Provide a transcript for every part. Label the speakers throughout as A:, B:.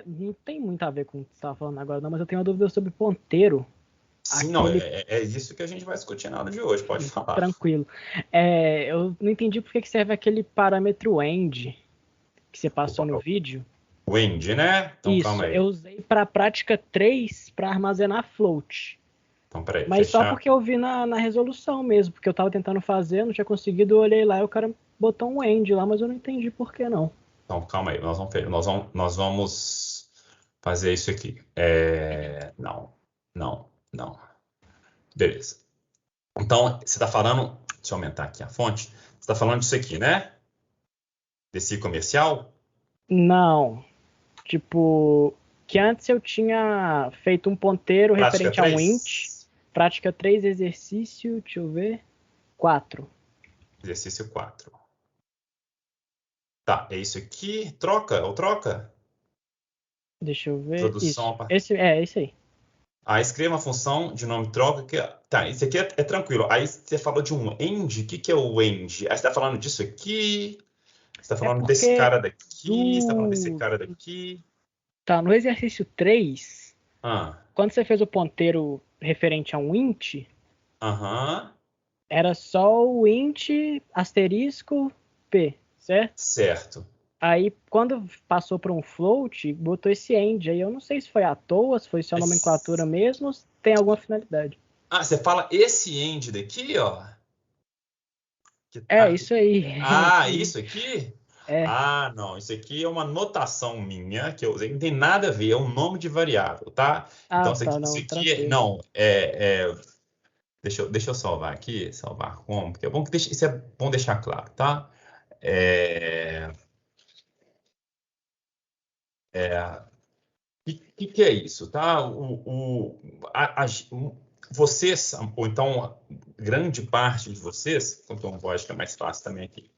A: Não tem muito a ver com o que você estava falando agora, não, mas eu tenho uma dúvida sobre ponteiro.
B: Sim, não,
A: Aquele
B: é isso que a gente vai discutir na aula de hoje, pode falar.
A: tranquilo. Eu não entendi por que que serve aquele parâmetro end que você passou no vídeo.
B: O end, né? Então
A: Isso,
B: calma
A: eu
B: aí.
A: usei para prática 3 para armazenar float.
B: Então peraí,
A: Mas só
B: fechar.
A: porque eu vi na resolução mesmo, porque eu estava tentando fazer, não tinha conseguido, eu olhei lá e o cara botou um end lá, mas eu não entendi por que não.
B: Então calma aí, nós vamos fazer isso aqui. Não, não, não. Beleza. Então, você está falando, deixa eu aumentar aqui a fonte. Você está falando disso aqui, né? Desse comercial?
A: Não, tipo, que antes eu tinha feito um ponteiro
B: Prática
A: referente a um int,
B: 3,
A: prática 3 exercício, deixa eu ver, 4.
B: exercício 4. Tá, é isso aqui. Troca, ou troca?
A: Deixa eu ver,
B: Introdução
A: isso.
B: a partir.
A: Esse aí.
B: Aí escreva uma função de nome troca que. Tá, isso aqui é tranquilo. Aí você falou de um end. O que que é o end? Aí você está falando disso aqui. Você está
A: É
B: falando desse
A: porque
B: cara daqui. Você está falando desse
A: do.
B: cara daqui.
A: Tá, no exercício 3,
B: Ah,
A: quando você fez o ponteiro referente a um int,
B: aham.
A: era só o int asterisco p, certo?
B: Certo.
A: Aí, quando passou para um float, botou esse end. Aí eu não sei se foi à toa, se foi só nomenclatura mesmo, ou se tem alguma finalidade.
B: Ah, você fala esse end daqui, ó.
A: Isso aí. Isso aí.
B: Isso aqui?
A: É.
B: Ah, não. Isso aqui é uma notação minha que eu usei. Não tem nada a ver. É um nome de variável, tá?
A: Ah,
B: Então,
A: tá,
B: isso
A: não,
B: aqui é.
A: tranquilo.
B: Não, deixa eu salvar aqui. Salvar como? Porque é bom que isso é bom deixar claro, tá? É, que é isso, tá? Vocês, ou então grande parte de vocês, então pode ficar mais fácil também aqui.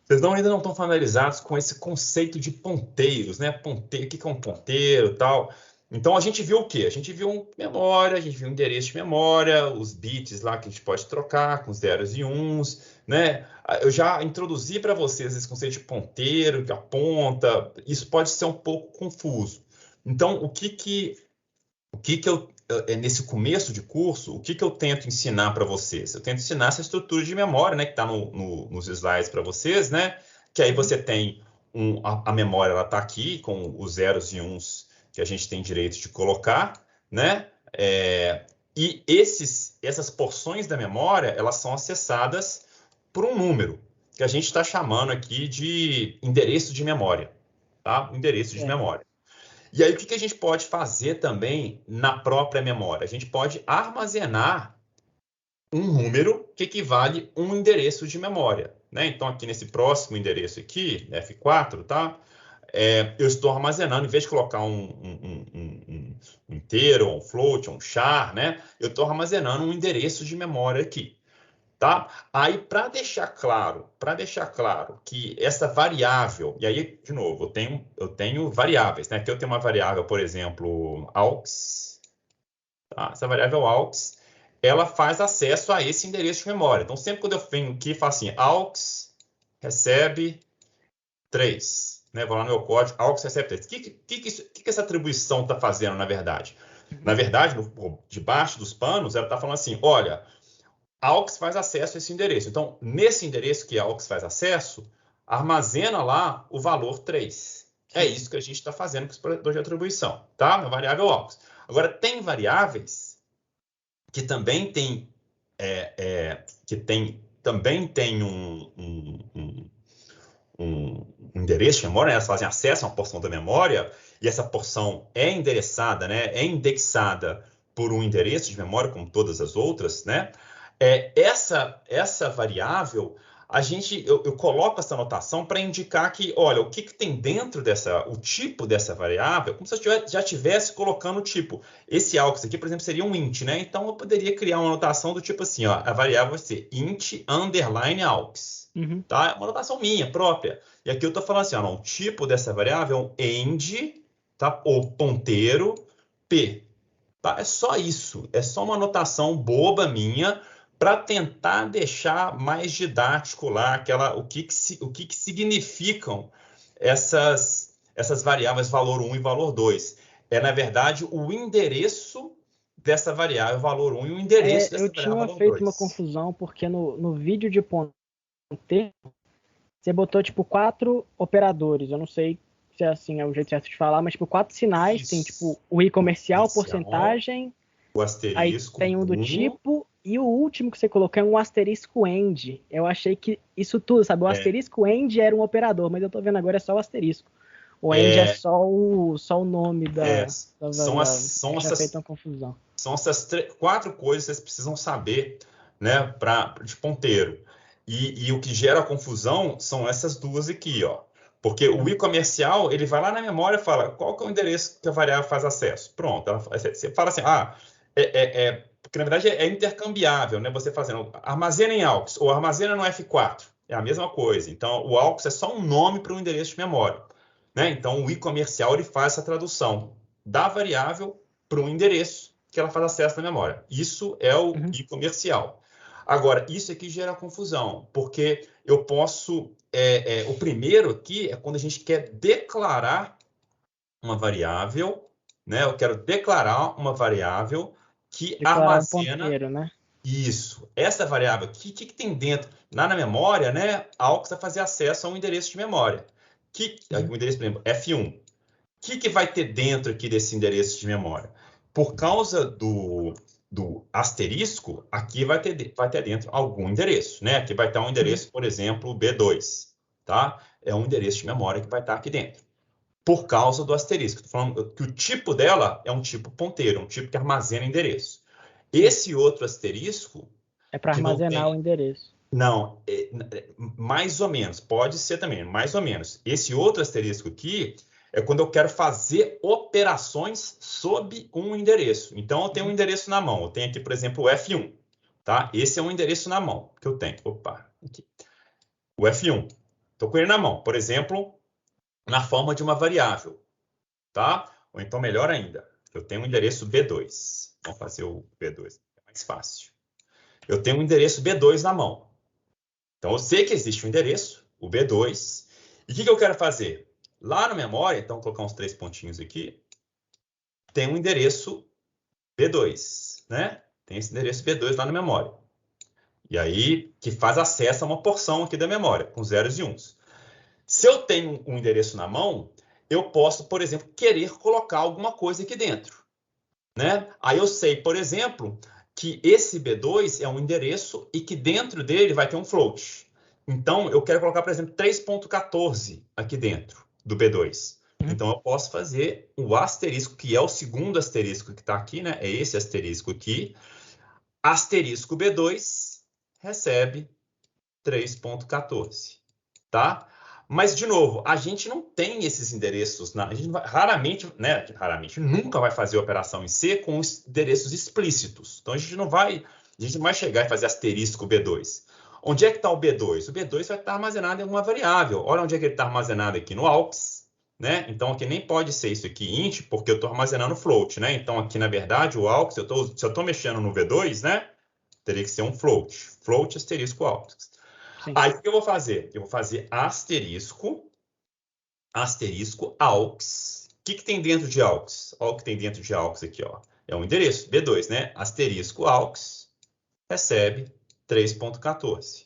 B: Vocês ainda não estão familiarizados com esse conceito de ponteiros, né? Ponteiro, o que é um ponteiro e tal. Então a gente viu o quê? A gente viu memória, a gente viu endereço de memória, os bits lá que a gente pode trocar com zeros e uns, né? Eu já introduzi para vocês esse conceito de ponteiro, que aponta. Isso pode ser um pouco confuso. Então, o que que eu nesse começo de curso, o que que eu tento ensinar para vocês? Eu tento ensinar essa estrutura de memória, né, que está nos slides para vocês, né? Que aí
A: Uhum.
B: você tem a memória, ela está aqui com os zeros e uns que a gente tem direito de colocar, né? E essas porções da memória, elas são acessadas por um número que a gente está chamando aqui de endereço de memória, tá? Endereço de
A: Certo.
B: memória. E aí, o que a gente pode fazer também na própria memória? A gente pode armazenar um número que equivale a um endereço de memória, né? Então, aqui nesse próximo endereço aqui, F4, tá? Eu estou armazenando, em vez de colocar um inteiro, um float, um char, né? Eu estou armazenando um endereço de memória aqui. Tá? Aí, para deixar claro que essa variável, e aí, de novo, eu tenho variáveis, né? Aqui eu tenho uma variável, por exemplo, aux, tá? Essa variável aux, ela faz acesso a esse endereço de memória. Então, sempre quando eu venho aqui e falo assim, aux recebe 3, né? Vou lá no meu código, aux recebe 3. O que essa atribuição está fazendo, na verdade? Na
A: Uhum.
B: verdade, debaixo dos panos, ela está falando assim, olha, AUX faz acesso a esse endereço. Então, nesse endereço que a AUX faz acesso, armazena lá o valor 3. É
A: Sim.
B: isso que a gente está fazendo com esse projeto de atribuição, tá? Na variável AUX. Agora, tem variáveis que também tem, também tem um endereço de memória, né? Elas fazem acesso a uma porção da memória, e essa porção é endereçada, né? É indexada por um endereço de memória, como todas as outras, né? Essa variável, eu coloco essa anotação para indicar que, olha, o que tem dentro o tipo dessa variável, como se eu já estivesse colocando o tipo. Esse aux aqui, por exemplo, seria um int, né? Então eu poderia criar uma anotação do tipo assim, ó, a variável vai ser int underline aux.
A: Uhum.
B: Tá? É uma anotação minha própria. E aqui eu estou falando assim, ó, não, o tipo dessa variável é um end, tá? Ou ponteiro p. Tá? É só isso. É só uma anotação boba minha para tentar deixar mais didático lá o que significam essas variáveis valor 1 e valor 2. É, na verdade, o endereço dessa variável valor 1 e o endereço dessa
A: Eu
B: variável
A: tinha
B: valor
A: feito uma
B: 2.
A: confusão, porque no vídeo de ponteiro, você botou, tipo, 4 operadores. Eu não sei se é assim, é o jeito certo de falar, mas, tipo, 4 sinais.
B: Isso.
A: Tem, tipo, o i comercial,
B: Comercial,
A: porcentagem.
B: o
A: Aí
B: asterisco
A: tem um do
B: 1.
A: tipo. E o último que você colocou é um asterisco end. Eu achei que isso tudo, sabe? O asterisco end era um operador, mas eu tô vendo agora é só o asterisco. O end é só o nome da variável.
B: São
A: Já feito
B: essas
A: uma confusão.
B: São essas 4 coisas que vocês precisam saber, né, de ponteiro. E o que gera confusão são essas duas aqui, ó. Porque o i comercial, ele vai lá na memória e fala qual que é o endereço que a variável faz acesso. Pronto. Você fala assim, porque na verdade é intercambiável, né? Você fazendo armazena em AUX ou armazena no F4. É a mesma coisa. Então, o AUX é só um nome para um endereço de memória, né? Então, o i comercial, ele faz essa tradução da variável para um endereço que ela faz acesso na memória. Isso é o i comercial. Agora, isso aqui gera confusão, porque eu posso... o primeiro aqui é quando a gente quer declarar uma variável, né? Eu quero declarar uma variável que
A: Declarar um
B: armazena
A: ponteiro, né?
B: isso. Essa variável aqui, o que tem dentro? Lá na memória, né? A AUX vai fazer acesso a um endereço de memória. O endereço, por exemplo, F1. O que vai ter dentro aqui desse endereço de memória? Por causa do asterisco, aqui vai ter dentro algum endereço, né? Aqui vai estar um endereço, por exemplo, B2, tá? É um endereço de memória que vai estar aqui dentro. Por causa do asterisco. Estou falando que o tipo dela é um tipo ponteiro, um tipo que armazena endereço. Esse outro asterisco,
A: é para armazenar o endereço.
B: Não, mais ou menos. Pode ser também, mais ou menos. Esse outro asterisco aqui é quando eu quero fazer operações sob um endereço. Então, eu tenho um endereço na mão. Eu tenho aqui, por exemplo, o F1. Tá? Esse é um endereço na mão que eu tenho. Opa, aqui. O F1. Estou com ele na mão. Por exemplo, na forma de uma variável. Tá? Ou então, melhor ainda, eu tenho um endereço B2. Vamos fazer o B2. É mais fácil. Eu tenho um endereço B2 na mão. Então, eu sei que existe um endereço, o B2. E o que eu quero fazer? Lá na memória, então, vou colocar uns 3 pontinhos aqui, tem um endereço B2, né? Tem esse endereço B2 lá na memória. E aí, que faz acesso a uma porção aqui da memória, com zeros e uns. Se eu tenho um endereço na mão, eu posso, por exemplo, querer colocar alguma coisa aqui dentro, né? Aí eu sei, por exemplo, que esse B2 é um endereço e que dentro dele vai ter um float. Então, eu quero colocar, por exemplo, 3.14 aqui dentro do B2. Então, eu posso fazer o asterisco, que é o segundo asterisco que está aqui, né? É esse asterisco aqui. Asterisco B2 recebe 3.14, tá? Mas, de novo, a gente não tem esses endereços. A gente raramente, né? Raramente, nunca vai fazer operação em C com os endereços explícitos. Então, a gente não vai chegar e fazer asterisco B2. Onde é que está o B2? O B2 vai estar armazenado em alguma variável. Olha onde é que ele está armazenado aqui, no AUX. Né? Então, aqui nem pode ser isso aqui int, porque eu estou armazenando float. Né? Então, aqui, na verdade, o AUX, se eu estou mexendo no V2, né? Teria que ser um float. Float asterisco AUX. Sim. Aí, o que eu vou fazer? Eu vou fazer asterisco AUX. O que tem dentro de AUX? Olha o que tem dentro de AUX aqui, ó. É um endereço, B2, né? Asterisco AUX recebe 3.14,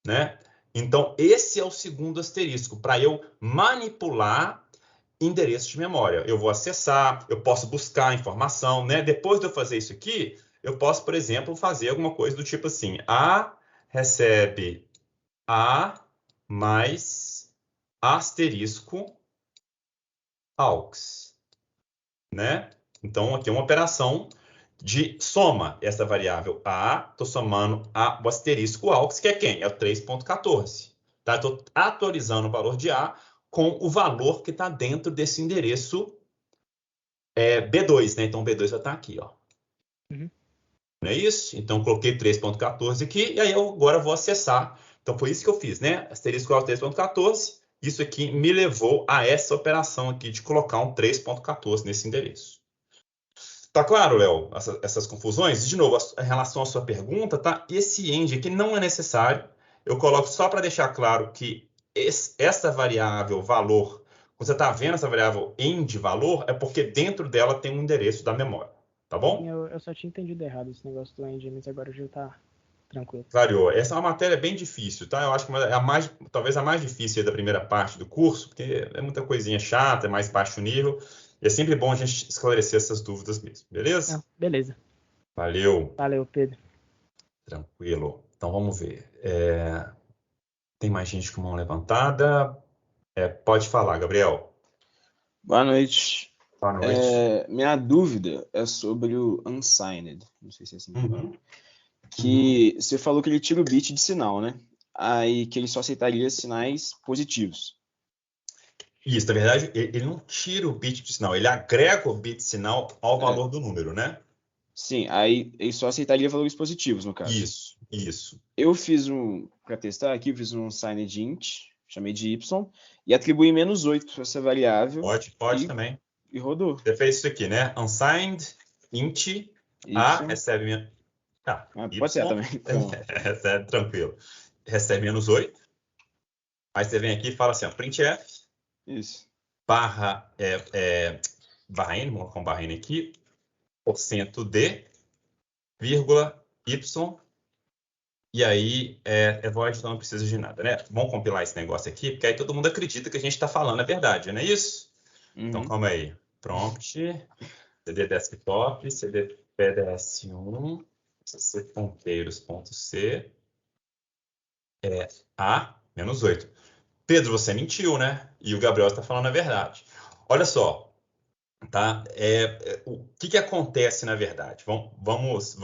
B: né? Então, esse é o segundo asterisco, para eu manipular endereços de memória. Eu vou acessar, eu posso buscar informação, né? Depois de eu fazer isso aqui, eu posso, por exemplo, fazer alguma coisa do tipo assim, A recebe A mais asterisco AUX, né? Então, aqui é uma operação de soma. Essa variável A, estou somando o asterisco AUX, que é quem? É o 3.14. Tá? Estou atualizando o valor de A com o valor que está dentro desse endereço B2, né? Então, o B2 vai estar aqui, ó. Não é isso? Então, coloquei 3.14 aqui, e aí eu agora vou acessar. Então, foi isso que eu fiz, né? Asterisco AUX 3.14. Isso aqui me levou a essa operação aqui de colocar um 3.14 nesse endereço. Tá claro, Léo, essas confusões? De novo, em relação à sua pergunta, tá? Esse end aqui não é necessário. Eu coloco só para deixar claro que essa variável valor quando você está vendo essa variável end valor, é porque dentro dela tem um endereço da memória. Tá bom?
A: Eu só tinha entendido errado esse negócio do end, mas agora já tá tranquilo.
B: Clareou. Essa é uma matéria bem difícil, tá? Eu acho que é talvez a mais difícil da primeira parte do curso, porque é muita coisinha chata, é mais baixo nível. E é sempre bom a gente esclarecer essas dúvidas mesmo, beleza?
A: Beleza.
B: Valeu.
A: Valeu, Pedro.
B: Tranquilo. Então vamos ver. Tem mais gente com mão levantada? Pode falar, Gabriel.
C: Boa noite.
B: Boa noite.
C: Minha dúvida é sobre o unsigned, não sei se é assim que fala.
B: Uhum.
C: Que você falou que ele tira o bit de sinal, né? Aí que ele só aceitaria sinais positivos.
B: Isso, na verdade, ele não tira o bit de sinal, ele agrega o bit de sinal ao valor do número, né?
C: Sim, aí ele só aceitaria valores positivos, no caso.
B: Isso.
C: Eu fiz para testar aqui, eu fiz um unsigned int, chamei de y, e atribuí -8 para essa variável.
B: Pode também.
C: E rodou.
B: Você fez isso aqui, né? Unsigned int A recebe...
C: Pode ser também.
B: Recebe, tranquilo. Recebe -8. Aí você vem aqui e fala assim, ó, printf.
C: Isso.
B: Barra n, vamos colocar um barra n aqui, %d, vírgula, y, e aí void, então não precisa de nada, né? Vamos compilar esse negócio aqui, porque aí todo mundo acredita que a gente está falando a verdade, não é isso?
C: Uhum.
B: Então, calma aí. Prompt, cd desktop, cd pds1, cc ponteiros.c, a, -8. Pedro, você mentiu, né? E o Gabriel está falando a verdade. Olha só, tá? O que acontece na verdade? Vamos.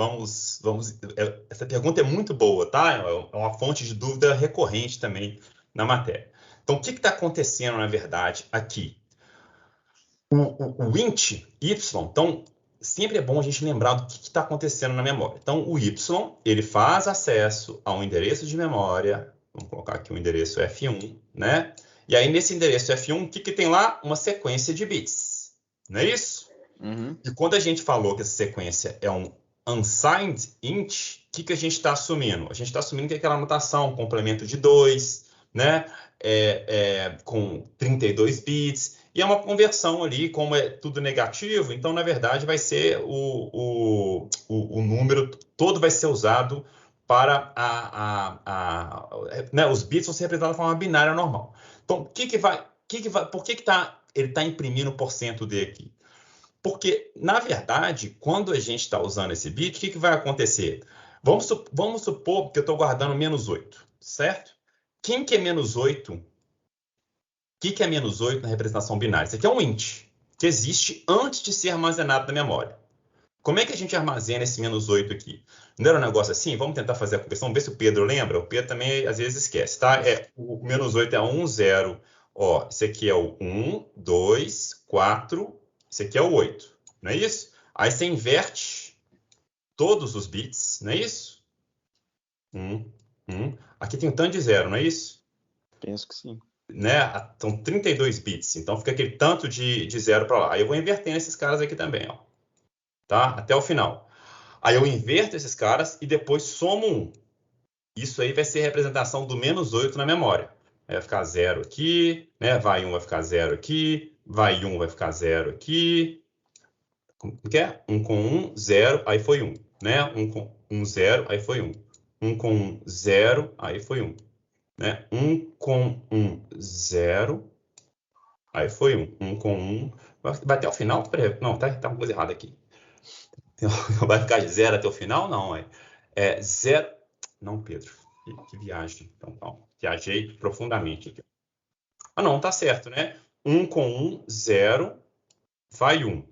B: Essa pergunta é muito boa, tá? É uma fonte de dúvida recorrente também na matéria. Então, o que está acontecendo na verdade aqui? O int y, então sempre é bom a gente lembrar do que está acontecendo na memória. Então, o y ele faz acesso a um endereço de memória. Vamos colocar aqui o endereço F1, né? E aí, nesse endereço F1, o que tem lá? Uma sequência de bits. Não é isso?
C: Uhum.
B: E quando a gente falou que essa sequência é um unsigned int, o que a gente está assumindo? A gente está assumindo que é aquela notação, um complemento de 2, né? Com 32 bits. E é uma conversão ali, como é tudo negativo, então, na verdade, vai ser o número todo vai ser usado para né, os bits vão ser representados de forma binária normal. Então, por que ele está imprimindo o %d aqui? Porque, na verdade, quando a gente está usando esse bit, o que vai acontecer? Vamos supor que eu estou guardando -8, certo? Quem que é -8? O que é -8 na representação binária? Isso aqui é um int, que existe antes de ser armazenado na memória. Como é que a gente armazena esse -8 aqui? Não era um negócio assim? Vamos tentar fazer a conversão, ver se o Pedro lembra. O Pedro também, às vezes, esquece, tá? O -8 é 1, 0. Ó, esse aqui é o 1, 2, 4. Esse aqui é o 8. Não é isso? Aí você inverte todos os bits, não é isso? 1. Aqui tem um tanto de 0, não é isso?
C: Penso que sim.
B: Né? São 32 bits. Então fica aquele tanto de 0 para lá. Aí eu vou invertendo esses caras aqui também, ó. Tá? Até o final. Aí eu inverto esses caras e depois somo 1. Isso aí vai ser a representação do -8 na memória. Aí vai ficar 0 aqui, né? Vai 1, vai ficar 0 aqui, vai 1, vai ficar 0 aqui. Como que é? 1 com 1, 0, aí foi 1. Né? 1 com 1, 0, aí foi 1. 1 com 1, 0, aí foi 1. Né? 1 com 1, 0, aí foi 1. 1 com 1, vai até o final? Não, tá uma coisa errada aqui. Vai ficar de 0 até o final? Não, é 0. Não, Pedro, que viagem. Então, não, viajei profundamente aqui. Ah, não, tá certo, né? 1 com 1, 0, vai 1.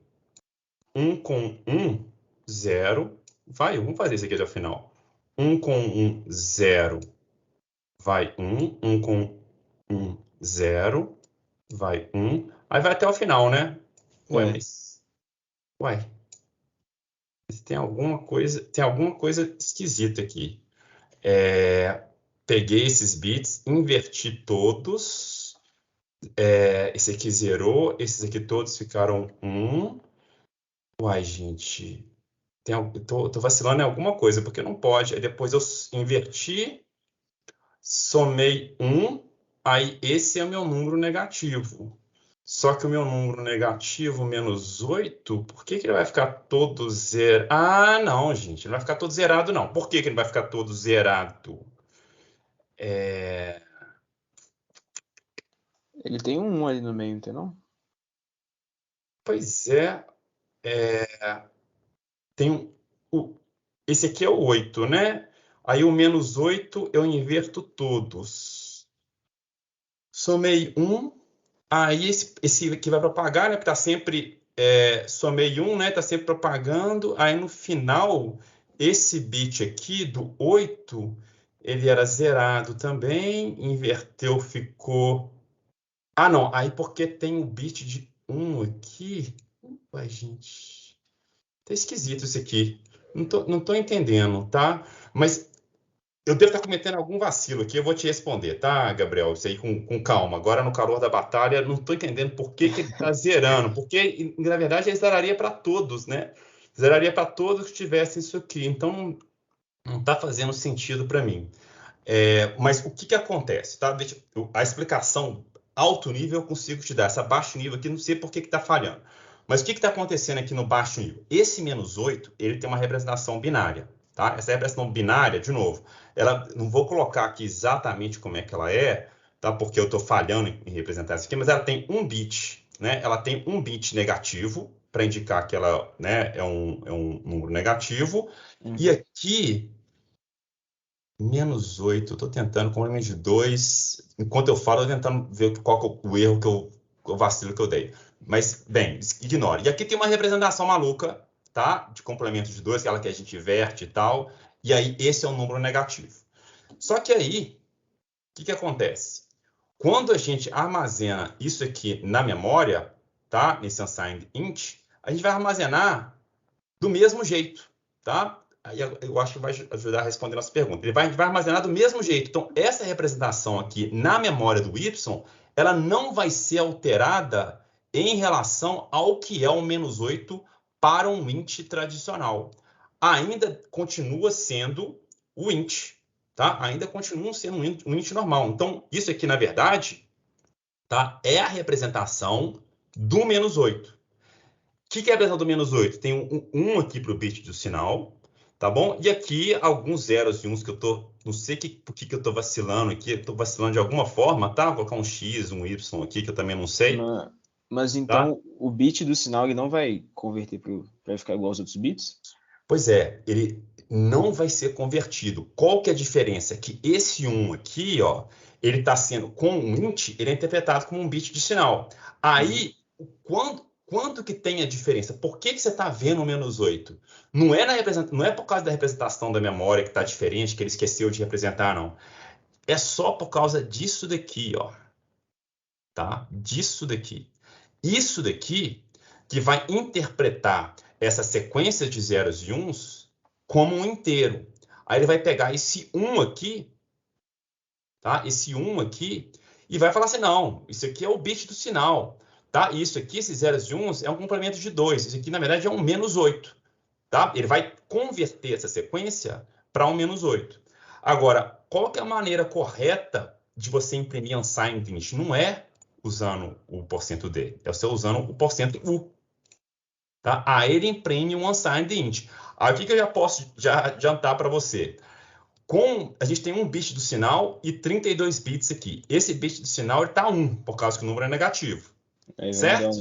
B: 1 com 1, 0, vai 1. Vamos fazer isso aqui até o final. 1 com 1, 0, vai 1. 1 com 1, 0, vai 1. Aí vai até o final, né? Ué, mas... Ué. Tem alguma coisa esquisita aqui. Peguei esses bits, inverti todos. Esse aqui zerou, esses aqui todos ficaram 1. Uai, gente, tô vacilando em alguma coisa, porque não pode. Aí depois eu inverti, somei 1, aí esse é o meu número negativo. Só que o meu número negativo, menos 8, por que que ele vai ficar todo zerado? Ah, não, gente, ele não vai ficar todo zerado, não. Por que que ele vai ficar todo zerado?
C: Ele tem um 1 ali no meio, não tem não?
B: Pois é, tem esse aqui é o 8, né? Aí o menos 8 eu inverto todos. Somei 1, aí esse aqui vai propagar, né? Porque tá sempre, somei 1, né? Tá sempre propagando. Aí no final, esse bit aqui do 8, ele era zerado também, inverteu, ficou... Ah, não, aí porque tem o bit de 1 aqui... Ué, gente, tá esquisito isso aqui. Não tô entendendo, tá? Mas eu devo estar cometendo algum vacilo aqui, eu vou te responder, tá, Gabriel? Isso aí com calma. Agora, no calor da batalha, não estou entendendo por que que ele está zerando. Porque, na verdade, ele zeraria para todos, né? Zeraria para todos que tivessem isso aqui. Então, não está fazendo sentido para mim. Mas o que que acontece, tá? A explicação alto nível eu consigo te dar. Essa baixo nível aqui, não sei por que que está falhando. Mas o que está acontecendo aqui no baixo nível? Esse menos 8, ele tem uma representação binária. Tá? Essa representação binária, de novo, não vou colocar aqui exatamente como é que ela é, tá? Porque eu estou falhando em representar isso aqui, mas ela tem um bit, né? Ela tem um bit negativo, para indicar que ela, né, é um número negativo. E aqui, menos 8, eu estou tentando, complemento de 2. Enquanto eu falo, eu estou tentando ver qual que é o erro o vacilo que eu dei. Mas, bem, ignore. E aqui tem uma representação maluca, tá? De complemento de 2, aquela que a gente inverte e tal. E aí, esse é um número negativo. Só que aí, o que acontece? Quando a gente armazena isso aqui na memória, tá? Nesse unsigned int, a gente vai armazenar do mesmo jeito, tá? Aí eu acho que vai ajudar a responder a nossa pergunta. A gente vai armazenar do mesmo jeito. Então, essa representação aqui na memória do y, ela não vai ser alterada em relação ao que é o menos 8 para um int tradicional. Ainda continua sendo o int, tá? Ainda continua sendo um int normal. Então, isso aqui, na verdade, tá? É a representação do menos 8. O que é a representação do menos 8? Tem um aqui para o bit do sinal, tá bom? E aqui alguns zeros e uns que eu tô... Não sei por que eu estou vacilando aqui. Eu estou vacilando de alguma forma, tá? Vou colocar um X, um Y aqui, que eu também não sei.
C: Mas então, tá? O bit do sinal ele não vai converter para ficar igual aos outros bits?
B: Pois é, ele não vai ser convertido. Qual que é a diferença? Que esse 1 aqui, ó, ele está sendo, com um int, ele é interpretado como um bit de sinal. Aí, quando que tem a diferença? Por que você está vendo o menos 8? Não é por causa da representação da memória que está diferente, que ele esqueceu de representar, não. É só por causa disso daqui, ó. Tá? Disso daqui. Isso daqui que vai interpretar essa sequência de zeros e uns como um inteiro. Aí ele vai pegar esse 1 aqui, tá? Esse 1 aqui, e vai falar assim, não, isso aqui é o bit do sinal, tá? Isso aqui, esses zeros e uns, é um complemento de 2. Isso aqui, na verdade, é um menos 8, tá? Ele vai converter essa sequência para um menos 8. Agora, qual que é a maneira correta de você imprimir unsigned int? Não é usando o %d, é você usando o %u. Tá? Aí ele imprime um unsigned int. Aqui que eu já posso adiantar para você. A gente tem um bit do sinal e 32 bits aqui. Esse bit do sinal está 1, por causa que o número é negativo.
C: Aí
B: certo?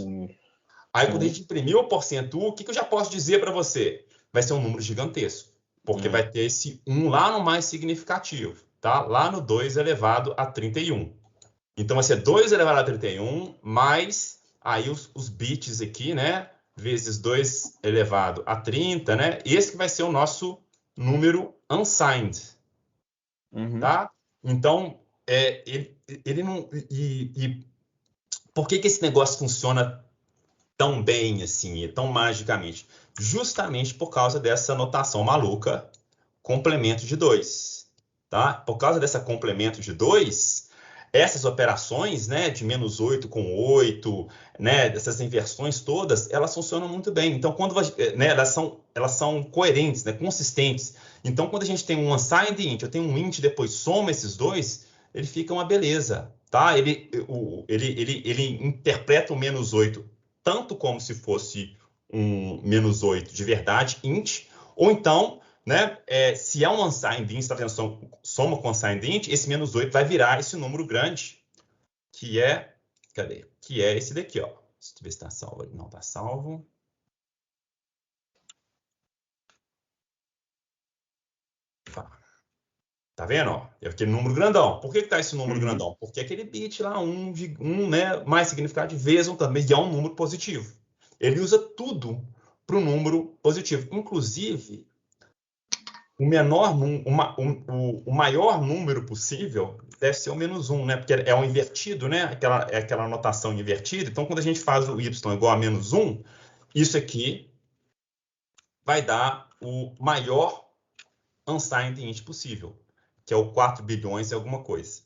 B: Aí quando a gente imprimir o %u, o que eu já posso dizer para você? Vai ser um número gigantesco. Porque vai ter esse 1 lá no mais significativo. Tá? Lá no 2 elevado a 31. Então vai ser 2 elevado a 31 mais aí os bits aqui, né? Vezes 2 elevado a 30, né? Esse que vai ser o nosso número unsigned, tá? Então, ele não... por que esse negócio funciona tão bem, assim, tão magicamente? Justamente por causa dessa notação maluca, complemento de 2, tá? Por causa dessa complemento de 2... essas operações, né, de menos 8 com 8, né, dessas inversões todas, elas funcionam muito bem. Então, né, elas são coerentes, né, consistentes. Então, quando a gente tem um unsigned int, eu tenho um int, depois soma esses dois, ele fica uma beleza, tá? Ele interpreta o menos 8 tanto como se fosse um menos 8 de verdade, int, ou então, né, se é um unsigned int, está fazendo soma com unsigned int, esse menos 8 vai virar esse número grande, que é, cadê? Que é esse daqui, ó. Deixa eu ver se está salvo. Não está salvo. Tá vendo? Ó? É aquele número grandão. Por que está esse número grandão? Porque aquele bit lá, né, mais significado de vezes também é um número positivo. Ele usa tudo para o número positivo. Inclusive, o maior número possível deve ser o menos 1, né? Porque é um invertido, né? Aquela notação invertida. Então, quando a gente faz o y igual a menos 1, isso aqui vai dar o maior unsigned int possível, que é o 4 bilhões e alguma coisa.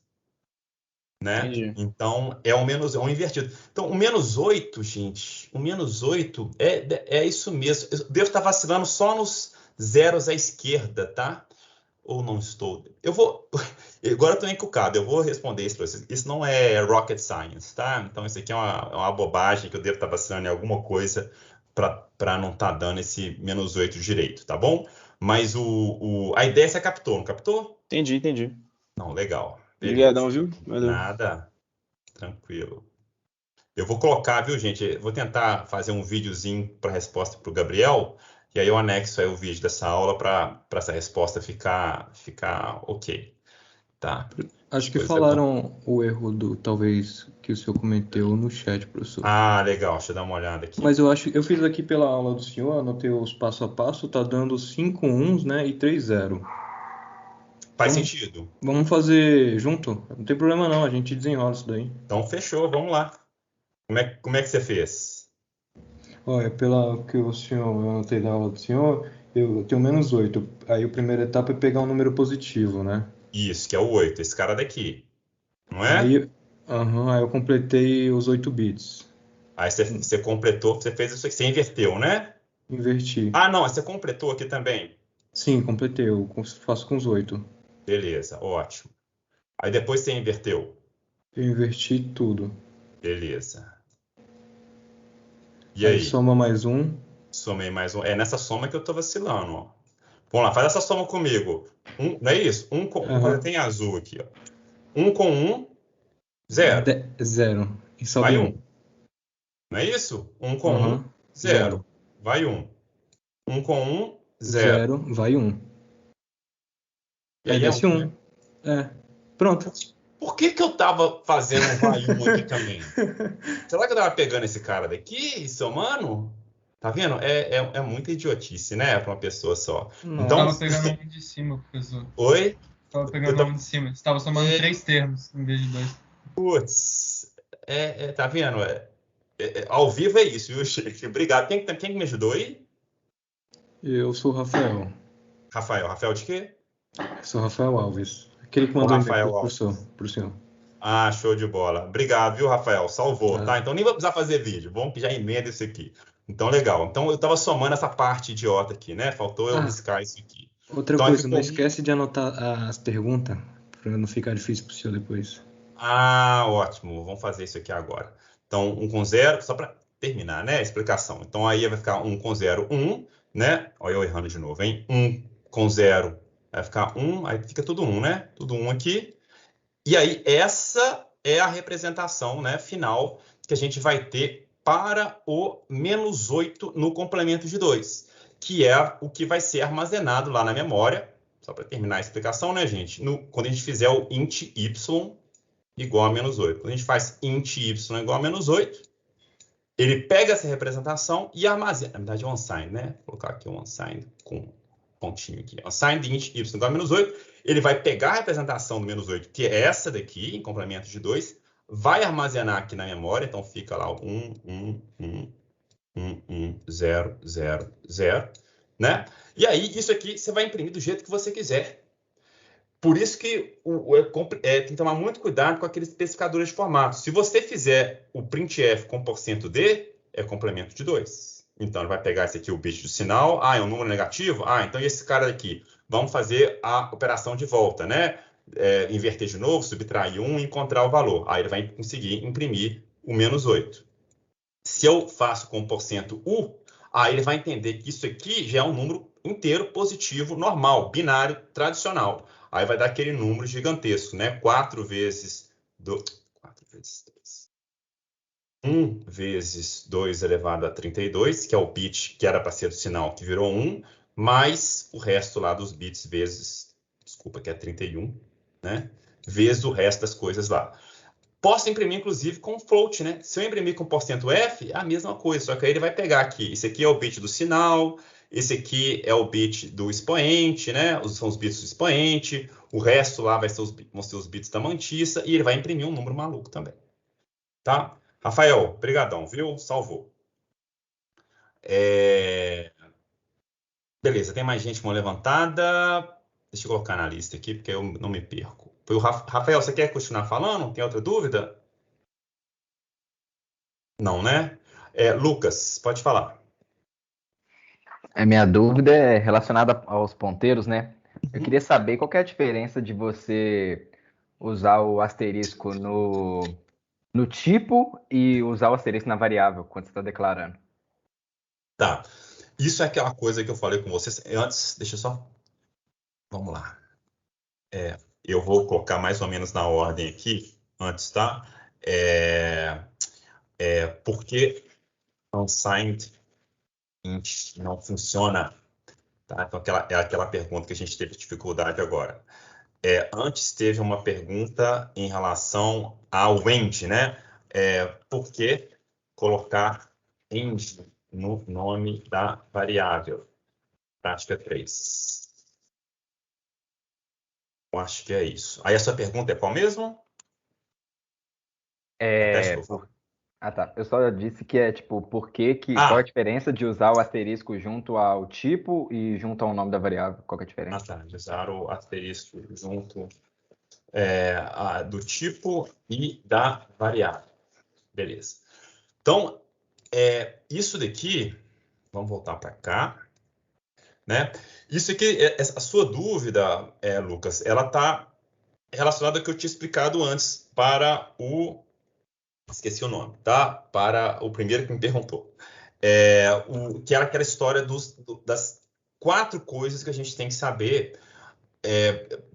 B: Né?
C: Entendi.
B: Então, é um invertido. Então, o menos 8, gente, o menos 8 é isso mesmo. Deus está vacilando só nos zeros à esquerda, tá? Ou não estou? Agora eu estou encucado, eu vou responder isso para vocês. Isso não é rocket science, tá? Então, isso aqui é uma bobagem que eu devo estar vacilando em alguma coisa para não estar dando esse menos 8 direito, tá bom? Mas a ideia você captou, não captou?
C: Entendi.
B: Não, legal.
C: Obrigadão, viu? Valeu.
B: Nada. Tranquilo. Eu vou colocar, viu, gente? Eu vou tentar fazer um videozinho para resposta para o Gabriel, e aí eu anexo aí o vídeo dessa aula para essa resposta ficar ok. Tá?
D: Acho que falaram o erro talvez que o senhor cometeu no chat, professor.
B: Ah, legal. Deixa eu dar uma olhada aqui.
D: Mas eu fiz aqui pela aula do senhor, anotei os passo a passo, tá dando 5 uns, né, e 3 0.
B: Faz sentido.
D: Vamos fazer junto? Não tem problema não, a gente desenrola isso daí.
B: Então fechou, vamos lá. Como é que você fez?
D: Olha, pela que eu anotei da aula do senhor, eu tenho menos 8. Aí a primeira etapa é pegar um número positivo, né?
B: Isso, que é o 8, esse cara daqui. Não é?
D: Aí eu completei os 8 bits.
B: Aí você completou, você fez isso aqui, você inverteu, né?
D: Inverti.
B: Ah, não, você completou aqui também?
D: Sim, completei, eu faço com os 8.
B: Beleza, ótimo. Aí depois você inverteu?
D: Eu inverti tudo.
B: Beleza. E aí?
D: Soma mais um.
B: Somei mais um. É nessa soma que eu tô vacilando, ó. Vamos lá, faz essa soma comigo. Não é isso? Tem azul aqui, ó. 1 com 1, 0.
D: 0. E sobe
B: Vai
D: 1.
B: 1. Não é isso? 1 com 1, 0. Vai 1. 1 com 1, 0.
D: Vai 1.
B: E aí
D: desce 1.
B: Né?
D: Pronto.
B: Por que eu tava fazendo um vai 1 aqui também? Será que eu tava pegando esse cara daqui e somando? Tá vendo? É muita idiotice, né? Para uma pessoa só.
E: Não. Então, tava pegando um de cima, professor.
B: Oi?
E: Tava pegando um de cima. Você tava somando 3 termos em vez de 2.
B: Putz. Tá vendo? Ao vivo é isso, viu, gente? Obrigado. Quem me ajudou aí?
D: Eu sou o Rafael.
B: Rafael de quê?
D: Sou Rafael Alves. Aquele que mandou pro senhor.
B: Ah, show de bola. Obrigado, viu, Rafael? Salvou, tá? Então nem vou precisar fazer vídeo. Bom que já emenda isso aqui. Então, legal. Então, eu estava somando essa parte idiota aqui, né? Faltou eu riscar isso aqui.
D: Outra coisa, não esquece de anotar as perguntas, para não ficar difícil para o senhor depois.
B: Ah, ótimo. Vamos fazer isso aqui agora. Então, 1 com 0, só para terminar, né? A explicação. Então, aí vai ficar 1 com 0, 1, né? Olha eu errando de novo, hein? 1 com 0 vai ficar 1, aí fica tudo 1, né? Tudo 1 aqui. E aí, essa é a representação, né, final que a gente vai ter para o menos 8 no complemento de 2, que é o que vai ser armazenado lá na memória. Só para terminar a explicação, né, gente? Quando a gente fizer o int y igual a menos 8. Quando a gente faz int y igual a menos 8, ele pega essa representação e armazena. Na verdade, é um unsigned, né? Vou colocar aqui um unsigned com pontinho aqui. Unsigned int y igual a menos 8. Ele vai pegar a representação do menos 8, que é essa daqui, em complemento de 2, vai armazenar aqui na memória, então fica lá 1, 0, 0, 0, né? E aí, isso aqui você vai imprimir do jeito que você quiser. Por isso que tem que tomar muito cuidado com aqueles especificadores de formato. Se você fizer o printf com %d, é complemento de 2. Então, ele vai pegar esse aqui, o bit do sinal. Ah, é um número negativo? Ah, então esse cara aqui. Vamos fazer a operação de volta, né? inverter de novo, subtrair 1 e encontrar o valor. Aí ele vai conseguir imprimir o menos 8. Se eu faço com o porcento U, aí ele vai entender que isso aqui já é um número inteiro positivo normal, binário, tradicional. Aí vai dar aquele número gigantesco, né? 4 vezes 2. 1 vezes 2 elevado a 32, que é o bit que era para ser do sinal, que virou 1, mais o resto lá dos bits vezes, desculpa, que é 31, né? Vezes o resto das coisas lá. Posso imprimir, inclusive, com float, né? Se eu imprimir com %F, é a mesma coisa, só que aí ele vai pegar aqui. Esse aqui é o bit do sinal, esse aqui é o bit do expoente, né? São os bits do expoente, o resto lá vão ser os bits da mantissa, e ele vai imprimir um número maluco também. Tá? Rafael, brigadão, viu? Salvou. Beleza, tem mais gente com mão levantada. Deixa eu colocar na lista aqui, porque eu não me perco. Foi o Rafael, você quer continuar falando? Tem outra dúvida? Não, né? Lucas, pode falar.
F: A minha dúvida é relacionada aos ponteiros, né? Eu queria saber qual que é a diferença de você usar o asterisco no tipo e usar o asterisco na variável, quando você está declarando.
B: Tá. Isso é aquela coisa que eu falei com vocês. Antes, deixa eu só... Vamos lá. Eu vou colocar mais ou menos na ordem aqui, antes, tá? Porque unsigned int não funciona, tá? Então, aquela pergunta que a gente teve dificuldade agora. Antes teve uma pergunta em relação ao end, né? Por que colocar end no nome da variável? Prática 3. Eu acho que é isso. Aí a sua pergunta é qual mesmo?
F: Tá. Eu só disse que é tipo, qual a diferença de usar o asterisco junto ao tipo e junto ao nome da variável? Qual que é a diferença?
B: Tá. De usar o asterisco junto do tipo e da variável. Beleza. Então, isso daqui, vamos voltar para cá, né? Isso aqui, a sua dúvida, Lucas, ela está relacionada ao que eu tinha explicado antes para o... Esqueci o nome, tá? Para o primeiro que me perguntou. Que era aquela história das 4 coisas que a gente tem que saber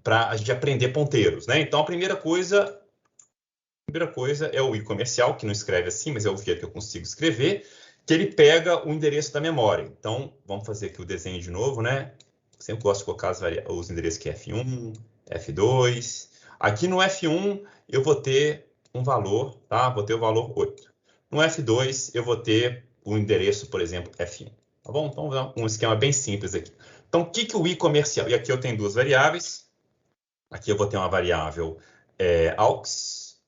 B: para a gente aprender ponteiros, né? Então, a primeira coisa é o i comercial, que não escreve assim, mas é o jeito que eu consigo escrever, que ele pega o endereço da memória. Então, vamos fazer aqui o desenho de novo, né? Eu sempre gosto de colocar os endereços que é F1, F2. Aqui no F1, eu vou ter um valor, tá? Vou ter o valor 8. No F2, eu vou ter o endereço, por exemplo, F1. Tá bom? Então, um esquema bem simples aqui. Então, o que o i comercial? E aqui eu tenho 2 variáveis. Aqui eu vou ter uma variável aux,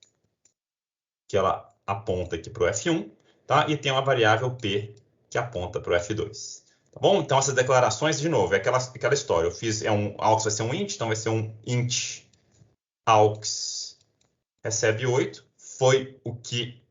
B: que ela aponta aqui para o F1, tá? E tem uma variável p, que aponta para o F2. Tá bom? Então, essas declarações, de novo, é aquela história. Eu fiz, aux vai ser um int, então vai ser um int aux recebe 8. Foi o que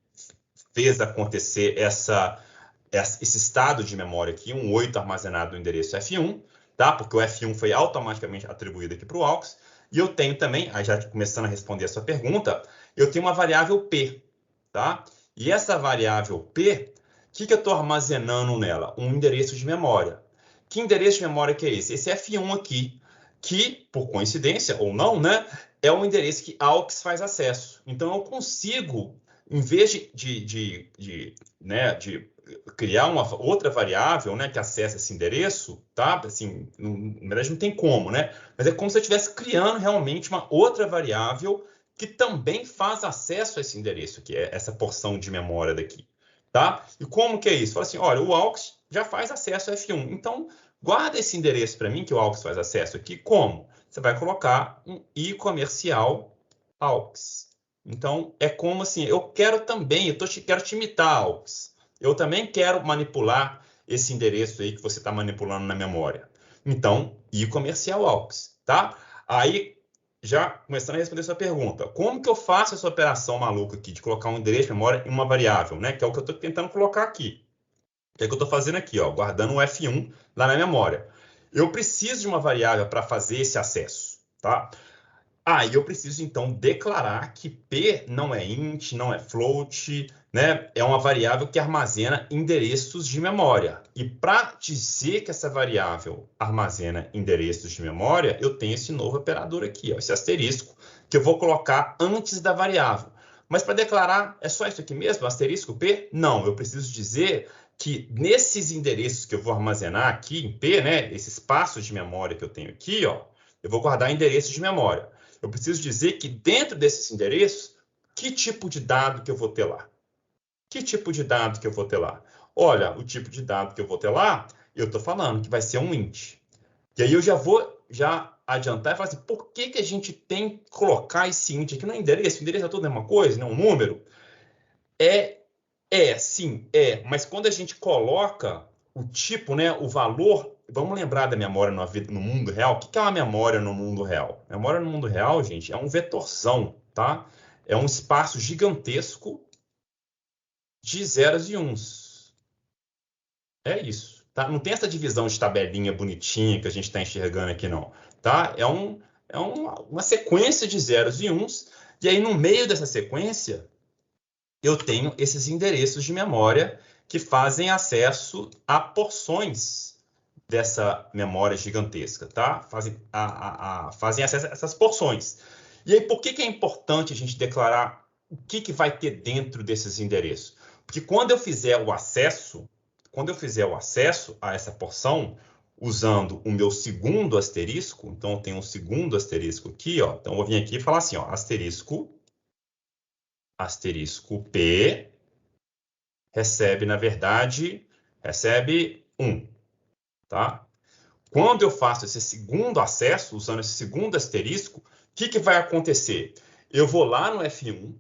B: fez acontecer esse estado de memória aqui, um 8 armazenado no endereço F1, tá? Porque o F1 foi automaticamente atribuído aqui para o aux. E eu tenho também, aí já começando a responder a sua pergunta, eu tenho uma variável p, tá? E essa variável p, o que eu estou armazenando nela? Um endereço de memória. Que endereço de memória que é esse? Esse F1 aqui, que, por coincidência ou não, né, é o endereço que aux faz acesso. Então, eu consigo, em vez de criar uma outra variável, né, que acessa esse endereço, tá? Assim, na verdade, não tem como, né? Mas é como se eu estivesse criando realmente uma outra variável que também faz acesso a esse endereço, que é essa porção de memória daqui, tá? E como que é isso? Fala assim, olha, o aux já faz acesso a F1. Então, guarda esse endereço para mim, que o aux faz acesso aqui. Como? Você vai colocar um i comercial aux. Então, é como assim, eu quero também, quero te imitar, aux. Eu também quero manipular esse endereço aí que você está manipulando na memória. Então, i comercial aux, tá? Aí, já começando a responder a sua pergunta, como que eu faço essa operação maluca aqui de colocar um endereço de memória em uma variável, né? Que é o que eu estou tentando colocar aqui. O que é que eu estou fazendo aqui, ó? Guardando um F1 lá na memória. Eu preciso de uma variável para fazer esse acesso, tá? E eu preciso, então, declarar que P não é int, não é float, né? É uma variável que armazena endereços de memória. E para dizer que essa variável armazena endereços de memória, eu tenho esse novo operador aqui, ó, esse asterisco, que eu vou colocar antes da variável. Mas para declarar, é só isso aqui mesmo, asterisco P? Não, eu preciso dizer que nesses endereços que eu vou armazenar aqui em P, né, esses espaços de memória que eu tenho aqui, ó, eu vou guardar endereços de memória. Eu preciso dizer que dentro desses endereços, que tipo de dado que eu vou ter lá? Que tipo de dado que eu vou ter lá? Olha, o tipo de dado que eu vou ter lá, eu estou falando que vai ser um int. E aí eu já vou adiantar e falar assim, por que a gente tem que colocar esse int aqui no endereço? O endereço é tudo a mesma coisa, não é um número? Sim, mas quando a gente coloca o tipo, né, o valor, vamos lembrar da memória no mundo real. O que é uma memória no mundo real? Memória no mundo real, gente, é um vetorzão, tá? É um espaço gigantesco de zeros e uns. É isso, tá? Não tem essa divisão de tabelinha bonitinha que a gente está enxergando aqui, não, tá? É uma sequência de zeros e uns, e aí no meio dessa sequência eu tenho esses endereços de memória que fazem acesso a porções dessa memória gigantesca, tá? Fazem acesso a essas porções. E aí, por que é importante a gente declarar o que vai ter dentro desses endereços? Porque quando eu fizer o acesso a essa porção, usando o meu segundo asterisco, então eu tenho um segundo asterisco aqui, ó. Então eu vou vir aqui e falar assim, ó, asterisco P recebe, na verdade, recebe 1, tá? Quando eu faço esse segundo acesso, usando esse segundo asterisco, o que vai acontecer? Eu vou lá no F1,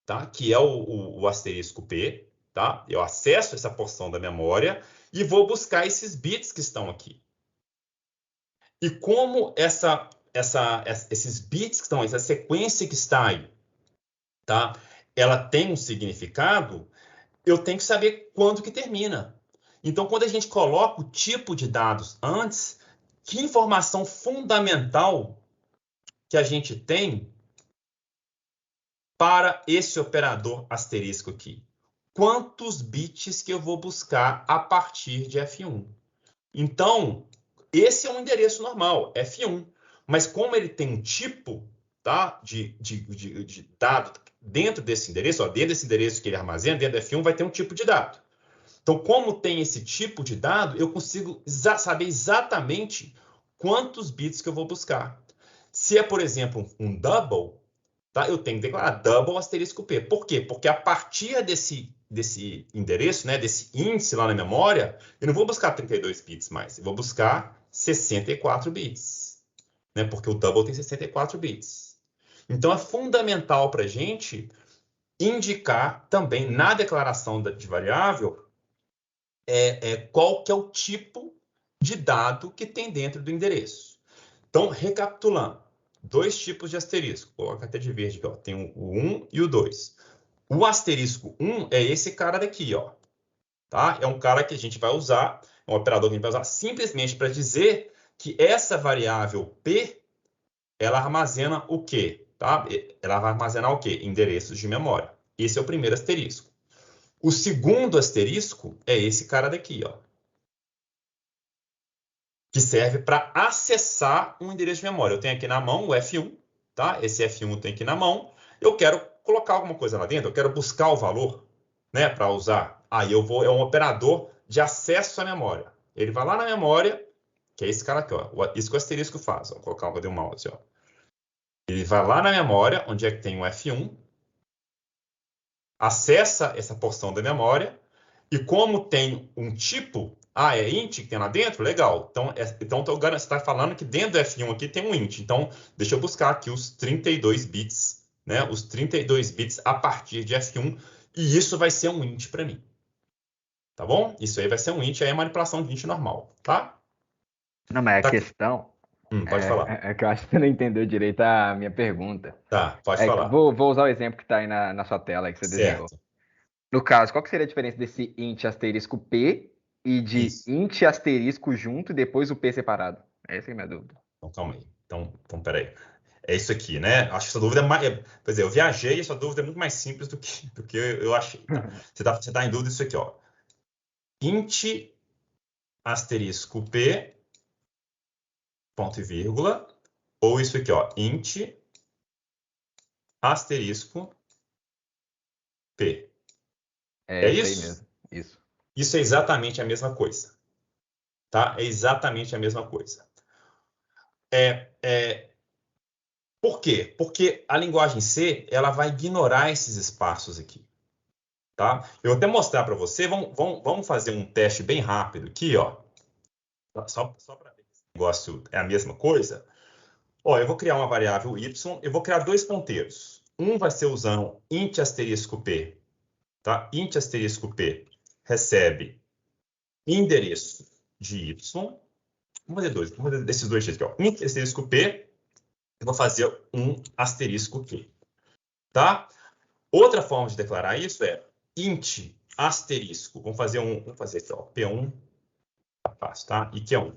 B: tá? Que é o asterisco P, tá? Eu acesso essa porção da memória e vou buscar esses bits que estão aqui. E como esses bits que estão aí, essa sequência que está aí, tá? Ela tem um significado, eu tenho que saber quando que termina. Então, quando a gente coloca o tipo de dados antes, que informação fundamental que a gente tem para esse operador asterisco aqui? Quantos bits que eu vou buscar a partir de F1? Então, esse é um endereço normal, F1. Mas como ele tem um tipo, tá, de dado dentro desse endereço, ó, dentro desse endereço que ele armazena, dentro do F1 vai ter um tipo de dado. Então, como tem esse tipo de dado, eu consigo saber exatamente quantos bits que eu vou buscar. Se é, por exemplo, um double, tá, eu tenho que declarar double asterisco P. Por quê? Porque a partir desse endereço, né, desse índice lá na memória, eu não vou buscar 32 bits mais, eu vou buscar 64 bits. Né, porque o double tem 64 bits. Então, é fundamental para a gente indicar também na declaração de variável qual que é o tipo de dado que tem dentro do endereço. Então, recapitulando, 2 tipos de asterisco. Coloca até de verde aqui, ó. Tem o 1 e o 2. O asterisco 1 é esse cara daqui, ó. Tá? É um cara que a gente vai usar, é um operador que a gente vai usar simplesmente para dizer que essa variável P, ela armazena o quê? Tá? Ela vai armazenar o quê? Endereços de memória. Esse é o primeiro asterisco. O segundo asterisco é esse cara daqui, ó, que serve para acessar um endereço de memória. Eu tenho aqui na mão o F1, tá? Esse F1 eu tenho aqui na mão. Eu quero colocar alguma coisa lá dentro, eu quero buscar o valor, né, para usar. Aí eu vou, é um operador de acesso à memória. Ele vai lá na memória, que é esse cara aqui, ó. Isso que o asterisco faz. Ó. Vou colocar o mouse, ó. Ele vai lá na memória, onde é que tem o F1, acessa essa porção da memória, e como tem um tipo, é int que tem lá dentro? Legal. Então você está falando que dentro do F1 aqui tem um int. Então, deixa eu buscar aqui os 32 bits, né? Os 32 bits a partir de F1, e isso vai ser um int para mim. Tá bom? Isso aí vai ser um int, aí é manipulação de int normal, tá?
F: Não, mas a questão
B: pode falar.
F: é que eu acho que você não entendeu direito a minha pergunta.
B: Tá, pode falar.
F: Vou usar o exemplo que está aí na sua tela aí que você desenhou. No caso, qual que seria a diferença desse int asterisco P e de int asterisco junto e depois o P separado? Essa é a minha dúvida.
B: Então, calma aí. Então peraí. É isso aqui, né? Acho que essa dúvida é mais. Quer dizer, eu viajei e essa dúvida é muito mais simples do que eu achei. Tá? Você tá em dúvida disso aqui, ó. Int asterisco P, ponto e vírgula, ou isso aqui, ó. Int asterisco P.
F: É isso aí
B: isso?
F: mesmo. Isso.
B: Isso é exatamente a mesma coisa. Tá? É exatamente a mesma coisa. Por quê? Porque a linguagem C ela vai ignorar esses espaços aqui. Tá? Eu vou até mostrar para você. Vamos fazer um teste bem rápido aqui, ó. Só para ver que esse negócio é a mesma coisa. Ó, eu vou criar uma variável y. Eu vou criar dois ponteiros. Um vai ser usando int asterisco p. Tá? Int asterisco p recebe endereço de y. Vamos fazer desses dois jeitos aqui, ó. Int asterisco p. Eu vou fazer um asterisco q. Tá? Outra forma de declarar isso é int asterisco. Vamos fazer aqui, ó. P1. Tá fácil, tá? E Q1.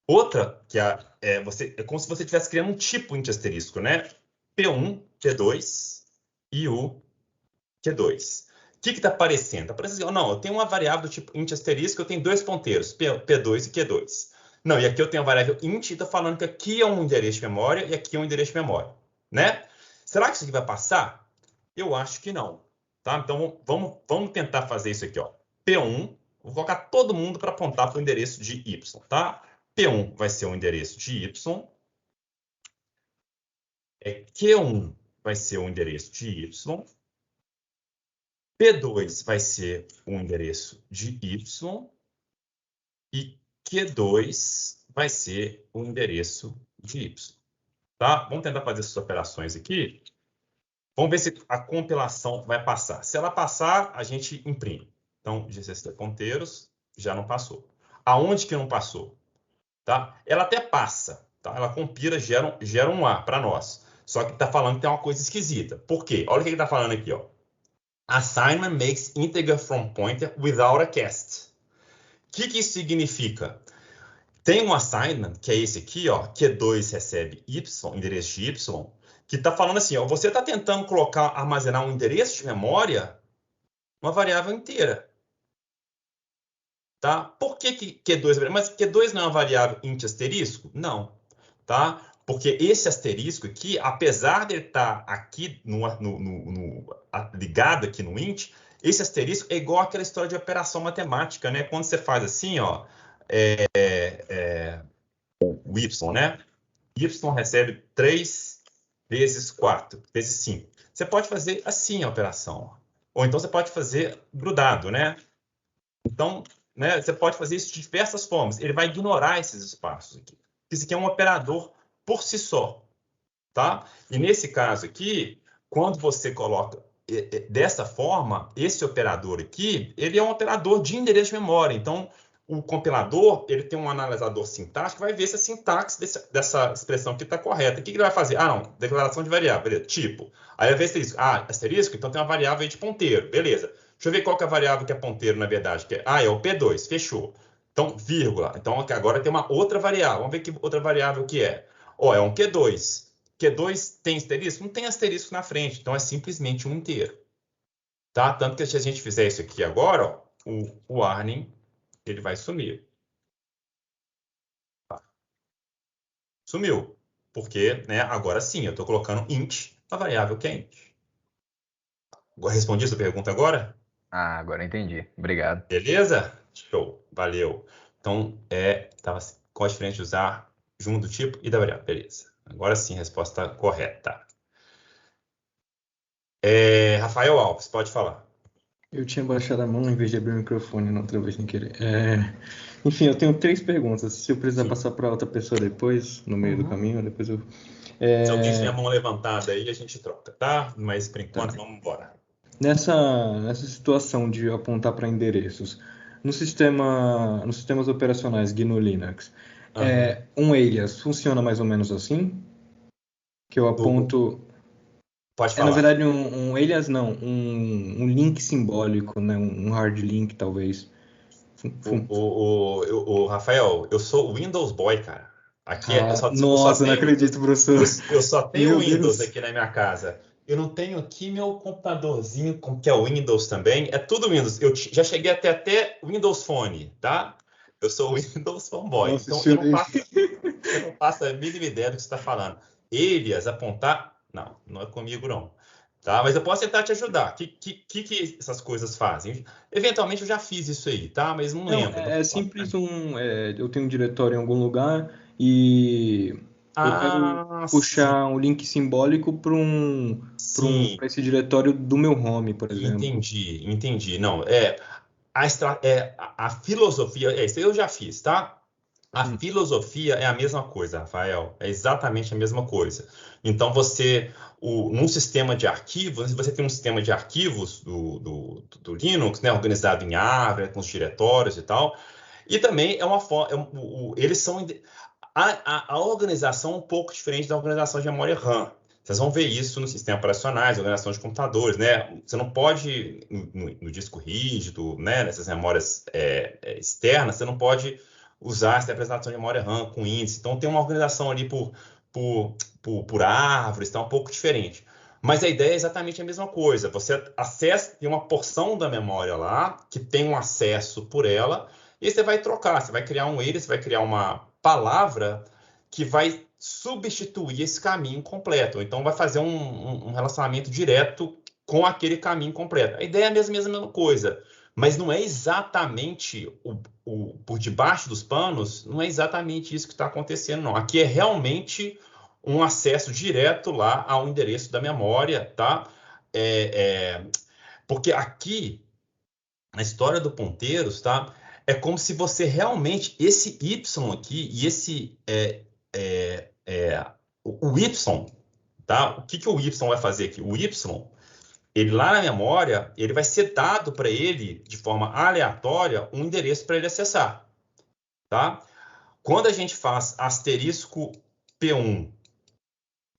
B: Outra, que é como se você estivesse criando um tipo int asterisco, né? P1, Q2 e o Q2. O que está aparecendo? Está aparecendo assim, não, eu tenho uma variável do tipo int asterisco, eu tenho dois ponteiros, P2 e Q2. Não, e aqui eu tenho a variável int e estou falando que aqui é um endereço de memória e aqui é um endereço de memória, né? Será que isso aqui vai passar? Eu acho que não, tá? Então, vamos tentar fazer isso aqui, ó. P1, vou colocar todo mundo para apontar para o endereço de y, tá? P1 vai ser o endereço de y. Q1 vai ser o endereço de y. P2 vai ser o endereço de y. E Q2 vai ser o endereço de y. Tá? Vamos tentar fazer essas operações aqui. Vamos ver se a compilação vai passar. Se ela passar, a gente imprime. Então, 16 ponteiros, já não passou. Aonde que não passou? Tá? Ela até passa. Tá? Ela compila, gera um A para nós. Só que está falando que tem uma coisa esquisita. Por quê? Olha o que ele está falando aqui. Ó. Assignment makes integer from pointer without a cast. O que isso significa? Tem um assignment, que é esse aqui, ó, Q2 recebe y, endereço de y, que está falando assim, ó, você está tentando armazenar um endereço de memória, uma variável inteira. Tá? Por que Q2? Mas Q2 não é uma variável int asterisco? Não. Tá? Porque esse asterisco aqui, apesar de ele estar aqui ligado aqui no int, esse asterisco é igual àquela história de operação matemática, né? Quando você faz assim, ó, o y, né? Y recebe 3 vezes 4, vezes 5. Você pode fazer assim a operação. Ou então você pode fazer grudado, né? Então, né, você pode fazer isso de diversas formas. Ele vai ignorar esses espaços aqui. Isso aqui é um operador por si só. Tá? E nesse caso aqui, quando você coloca dessa forma, esse operador aqui, ele é um operador de endereço de memória. Então, o compilador, ele tem um analisador sintático que vai ver se a sintaxe dessa expressão aqui está correta. O que ele vai fazer? Ah, não, declaração de variável, beleza, tipo. Aí vai ver asterisco. Ah, asterisco, então tem uma variável aí de ponteiro, beleza. Deixa eu ver qual que é a variável que é ponteiro, na verdade. É o P2, fechou. Então, vírgula. Então, agora tem uma outra variável. Vamos ver que outra variável que é. Ó, é um Q2. Q2 tem asterisco? Não tem asterisco na frente, então é simplesmente um inteiro. Tá? Tanto que se a gente fizer isso aqui agora, ó, o warning, ele vai sumir. Tá? Sumiu. Porque, né, agora sim, eu estou colocando int, a variável que é int. Respondi essa pergunta agora?
F: Ah, agora eu entendi. Obrigado.
B: Beleza? Show. Valeu. Então, qual a diferença de usar junto do tipo e da variável? Beleza. Agora sim, resposta correta. Rafael Alves, pode falar.
D: Eu tinha baixado a mão em vez de abrir o microfone na outra vez sem querer. Enfim, eu tenho 3 perguntas. Se eu precisar passar para outra pessoa depois, no meio do caminho, depois eu...
B: Se alguém tiver a mão levantada aí, a gente troca, tá? Mas por enquanto, vamos embora.
D: Nessa situação de apontar para endereços, nos sistemas operacionais GNU Linux, um alias funciona mais ou menos assim? Que eu aponto...
B: Pode falar.
D: Na verdade, um alias não, um link simbólico, né? Um hard link, talvez.
B: Rafael, eu sou o Windows Boy, cara. Aqui eu só
D: Nossa, não
B: tenho,
D: acredito, professor.
B: eu só tenho
D: Meu
B: Windows
D: Deus.
B: aqui na minha casa. Eu não tenho aqui meu computadorzinho, que é o Windows também. É tudo Windows. Eu já cheguei até Windows Phone, tá? Eu sou o Windows fanboy.
D: Nossa,
B: Então
D: chorei.
B: eu não faço a mínima ideia do que você está falando. Elias, apontar? Não, não é comigo, não. Tá? Mas eu posso tentar te ajudar. O que essas coisas fazem? Eventualmente eu já fiz isso aí, tá? Mas não
D: Não,
B: lembro.
D: é simples eu tenho um diretório em algum lugar e eu quero
B: Ah, sim,
D: puxar um link simbólico
B: sim.
D: para esse diretório do meu home, por exemplo.
B: Entendi. Não, a filosofia, isso aí eu já fiz, tá? A
D: Hum.
B: filosofia é a mesma coisa, Rafael. É exatamente a mesma coisa. Então, num sistema de arquivos, você tem um sistema de arquivos do Linux, né, organizado em árvore, com os diretórios e tal. E também é uma forma. Eles são. A organização é um pouco diferente da organização de memória RAM. Vocês vão ver isso nos sistemas operacionais, organização de computadores, né? Você não pode, no disco rígido, né, nessas memórias externas, você não pode usar essa representação de memória RAM com índice. Então, tem uma organização ali por árvores, está um pouco diferente. Mas a ideia é exatamente a mesma coisa. Você acessa, tem uma porção da memória lá, que tem um acesso por ela, e aí você vai trocar, você vai criar você vai criar uma palavra que vai substituir esse caminho completo. Então, vai fazer um relacionamento direto com aquele caminho completo. A ideia é a mesma coisa, mas não é exatamente por debaixo dos panos, não é exatamente isso que está acontecendo, não. Aqui é realmente um acesso direto lá ao endereço da memória, tá? Porque aqui, na história do ponteiros, tá? É como se você realmente, esse Y aqui e o Y, tá? O que o Y vai fazer aqui? O Y, ele lá na memória, ele vai ser dado para ele, de forma aleatória, um endereço para ele acessar, tá? Quando a gente faz asterisco P1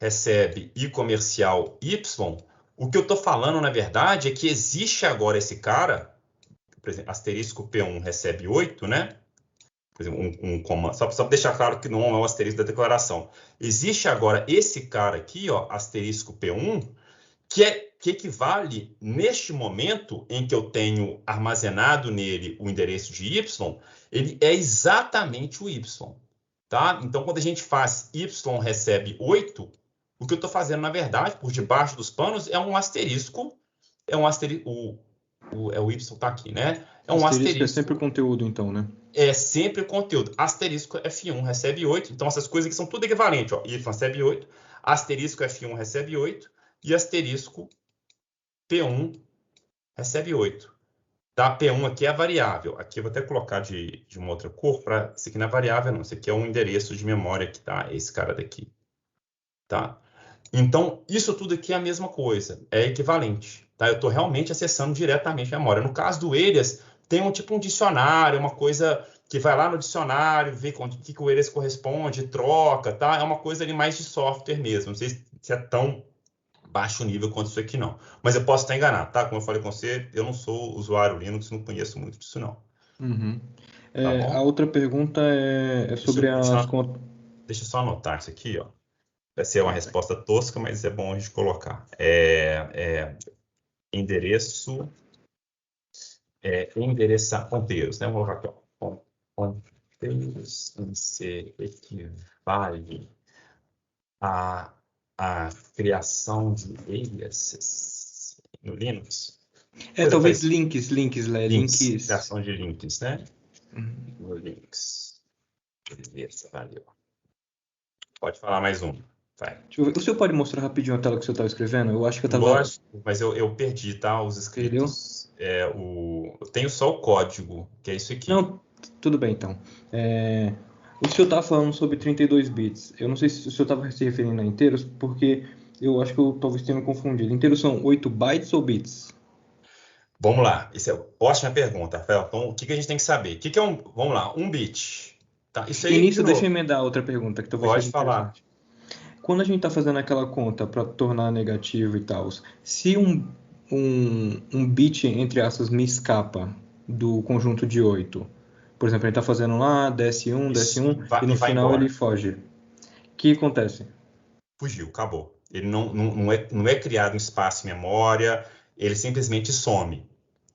B: recebe i comercial Y, o que eu estou falando, na verdade, é que existe agora esse cara, por exemplo, asterisco P1 recebe 8, né? Por exemplo, um comando, só para deixar claro que não é o asterisco da declaração. Existe agora esse cara aqui, ó, asterisco P1, que equivale, neste momento em que eu tenho armazenado nele o endereço de Y, ele é exatamente o Y. Tá? Então, quando a gente faz Y recebe 8, o que eu estou fazendo, na verdade, por debaixo dos panos, é um asterisco. O Y está aqui, né? É um
D: Asterisco é sempre o
B: asterisco.
D: conteúdo, então, né?
B: É sempre o conteúdo. Asterisco F1 recebe 8. Então, essas coisas aqui são tudo equivalentes. Ó. Y recebe 8, asterisco F1 recebe 8 e asterisco P1 recebe 8. Tá? P1 aqui é a variável. Aqui eu vou até colocar de uma outra cor. Isso aqui não é variável, não. Isso aqui é um endereço de memória que tá esse cara daqui. Tá? Então, isso tudo aqui é a mesma coisa. É equivalente. Tá? Eu estou realmente acessando diretamente a memória. No caso do Elias, tem um dicionário, uma coisa que vai lá no dicionário, vê o que o Elias corresponde, troca, tá? É uma coisa ali mais de software mesmo. Não sei se é tão baixo nível quanto isso aqui, não. Mas eu posso estar enganado, tá? Como eu falei com você, eu não sou usuário Linux, não conheço muito disso, não.
D: Uhum.
B: Tá bom?
D: A outra pergunta é sobre as contas.
B: Deixa eu só anotar isso aqui, ó. Vai ser uma resposta tosca, mas é bom a gente colocar. Endereço, endereçar ponteiros, né? Vamos colocar aqui, ó. Ponteiros em C equivale a criação de aliases no Linux.
D: Talvez links, Lé, links.
B: Criação de links, né?
D: Uhum.
B: No Linux. Beleza, valeu. Pode falar mais um. Vai.
D: Deixa eu ver. O senhor pode mostrar rapidinho a tela que o senhor estava escrevendo? Eu acho que eu estava...
B: Lógico, mas eu perdi, tá? Os escritos. Eu tenho só o código, que é isso aqui.
D: Não, tudo bem, então. O senhor estava falando sobre 32 bits. Eu não sei se o senhor estava se referindo a inteiros, porque eu acho que eu talvez tenha me confundido. Inteiros são 8 bytes ou bits?
B: Vamos lá. Isso é ótima pergunta, Rafael. Então, o que a gente tem que saber? O que é vamos lá, um bit. Tá? Isso aí,
D: Início, deixa eu emendar outra pergunta que talvez
B: pode
D: seja
B: falar.
D: interessante. Quando a gente está fazendo aquela conta para tornar negativo e tal, se um bit, entre aspas, me escapa do conjunto de 8, Por exemplo, ele está fazendo lá, desce um,
B: Vai-
D: e no
B: vai
D: final
B: embora.
D: ele foge. O que acontece?
B: Fugiu, acabou. Ele não é criado um espaço em memória, ele simplesmente some,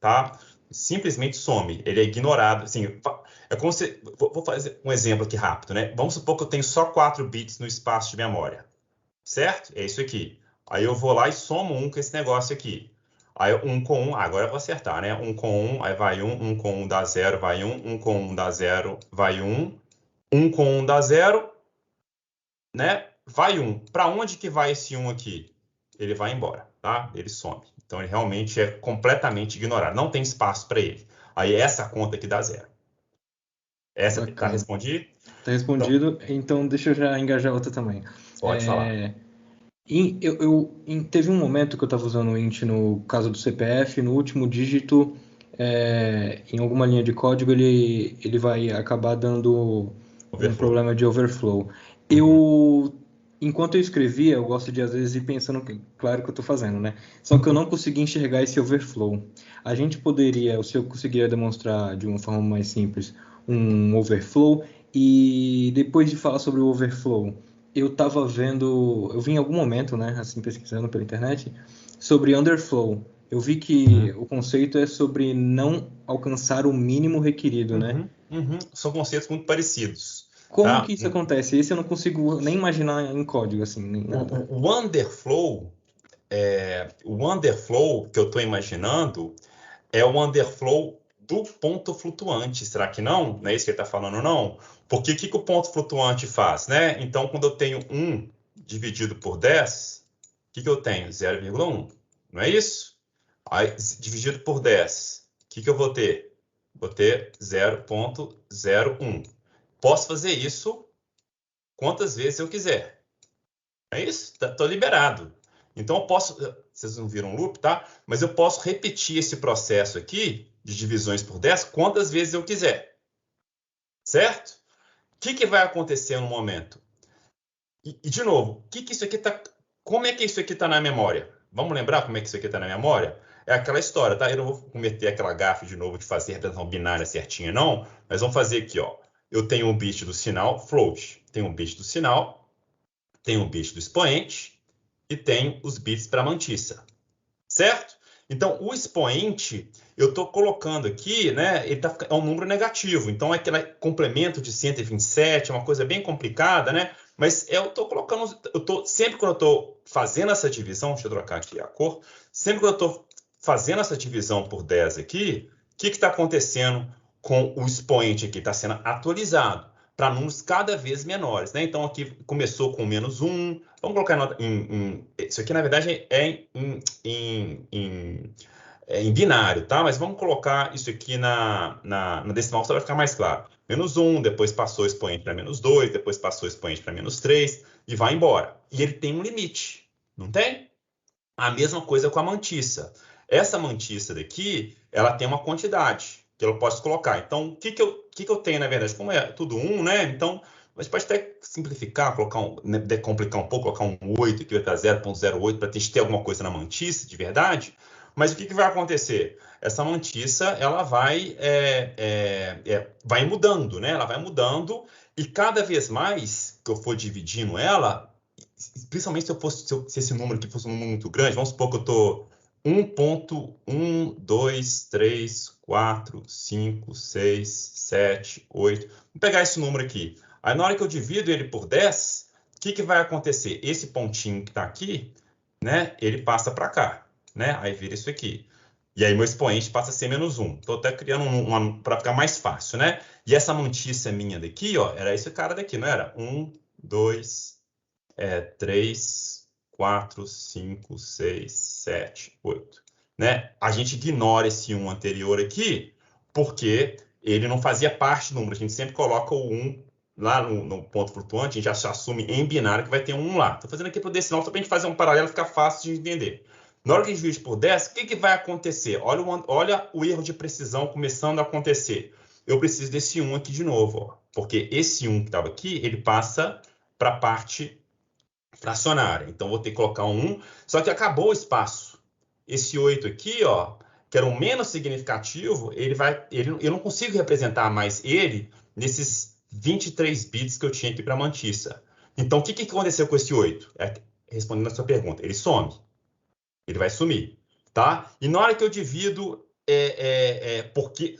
B: tá? Simplesmente some, ele é ignorado. Assim, é como se. Vou fazer um exemplo aqui rápido, né? Vamos supor que eu tenho só 4 bits no espaço de memória, certo? É isso aqui. Aí eu vou lá e somo um com esse negócio aqui. Aí 1 com 1, agora eu vou acertar, né? 1 com 1, aí vai 1 com 1 dá 0, vai 1 com 1 dá 0, vai 1 com 1 dá 0, né? Vai 1. Para onde que vai esse 1 aqui? Ele vai embora, tá? Ele some. Então ele realmente é completamente ignorado. Não tem espaço para ele. Aí essa conta que dá 0. Essa tá
D: Bacana.
B: respondido?
D: Tá respondido, então deixa eu já engajar outra também.
B: Pode falar.
D: Teve um momento que eu estava usando o int no caso do CPF, no último dígito, em alguma linha de código, ele vai acabar dando um problema de overflow. Enquanto eu escrevia, eu gosto de às vezes ir pensando, claro que eu estou fazendo, né? Só que eu não consegui enxergar esse overflow. A gente poderia, se eu conseguiria demonstrar de uma forma mais simples, um overflow, e depois de falar sobre o overflow, eu vi em algum momento, né, assim pesquisando pela internet, sobre underflow. Eu vi que o conceito é sobre não alcançar o mínimo requerido, né?
B: São conceitos muito parecidos.
D: Como que isso acontece? Esse eu não consigo nem imaginar em código, assim, nem nada.
B: O underflow que eu estou imaginando é o underflow do ponto flutuante. Será que não? Não é isso que ele está falando, não? Porque o que o ponto flutuante faz, né? Então, quando eu tenho 1 dividido por 10, o que eu tenho? 0,1. Não é isso? Aí, dividido por 10, o que eu vou ter? Vou ter 0,01. Posso fazer isso quantas vezes eu quiser. É isso? Estou liberado. Então, eu posso... Vocês não viram loop, tá? Mas eu posso repetir esse processo aqui de divisões por 10 quantas vezes eu quiser. Certo? O que vai acontecer no momento? E de novo, como é que isso aqui está na memória? Vamos lembrar como é que isso aqui está na memória? É aquela história, tá? Eu não vou cometer aquela gafe de novo de fazer a representação binária certinha, não. Mas vamos fazer aqui, ó. Eu tenho um bit do sinal, float. Tenho um bit do sinal, tenho um bit do expoente e tenho os bits para a mantissa. Certo? Então, o expoente, eu estou colocando aqui, né? É um número negativo. Então, é aquele complemento de 127, é uma coisa bem complicada, né? Mas eu estou colocando... sempre quando eu estou fazendo essa divisão, deixa eu trocar aqui a cor. Sempre quando eu estou fazendo essa divisão por 10 aqui, o que está acontecendo com o expoente aqui? Está sendo atualizado para números cada vez menores, né? Então, aqui começou com menos 1. Vamos colocar isso aqui, na verdade, é em binário, tá? Mas vamos colocar isso aqui na decimal, só vai ficar mais claro. Menos 1, depois passou o expoente para menos 2, depois passou o expoente para menos 3 e vai embora. E ele tem um limite, não tem? A mesma coisa com a mantissa. Essa mantissa daqui, ela tem uma quantidade que eu posso colocar. Então, o que eu tenho, na verdade? Como é tudo 1, né? Então, mas pode até simplificar, decomplicar um pouco, colocar um 8, que vai para 0,08, para ter alguma coisa na mantissa, de verdade. Mas o que vai acontecer? Essa mantissa, ela vai mudando, né? Ela vai mudando e cada vez mais que eu for dividindo ela, principalmente se esse número aqui fosse um número muito grande, vamos supor que eu estou 1.1, 2, 3, 4, 5, 6, 7, 8. Vamos pegar esse número aqui. Aí, na hora que eu divido ele por 10, o que vai acontecer? Esse pontinho que está aqui, né, ele passa para cá, né? Aí vira isso aqui. E aí meu expoente passa a ser menos 1. Estou até criando para ficar mais fácil, né? E essa mantissa minha daqui, ó, era esse cara daqui, não era? 1, 2, 3, 4, 5, 6, 7, 8. Né? A gente ignora esse 1 anterior aqui, porque ele não fazia parte do número. A gente sempre coloca o 1 lá no ponto flutuante, a gente já assume em binário que vai ter um 1 lá. Estou fazendo aqui para o decimal, só para a gente fazer um paralelo, ficar fácil de entender. Na hora que a gente divide por 10, o que vai acontecer? Olha o erro de precisão começando a acontecer. Eu preciso desse 1 aqui de novo, ó, porque esse 1 que estava aqui, ele passa para a parte fracionária. Então, vou ter que colocar um 1, só que acabou o espaço. Esse 8 aqui, ó, que era o menos significativo, eu não consigo representar mais ele nesses 23 bits que eu tinha aqui para a mantissa. Então, o que aconteceu com esse 8? Respondendo a sua pergunta, ele some. Ele vai sumir, tá? E na hora que eu divido,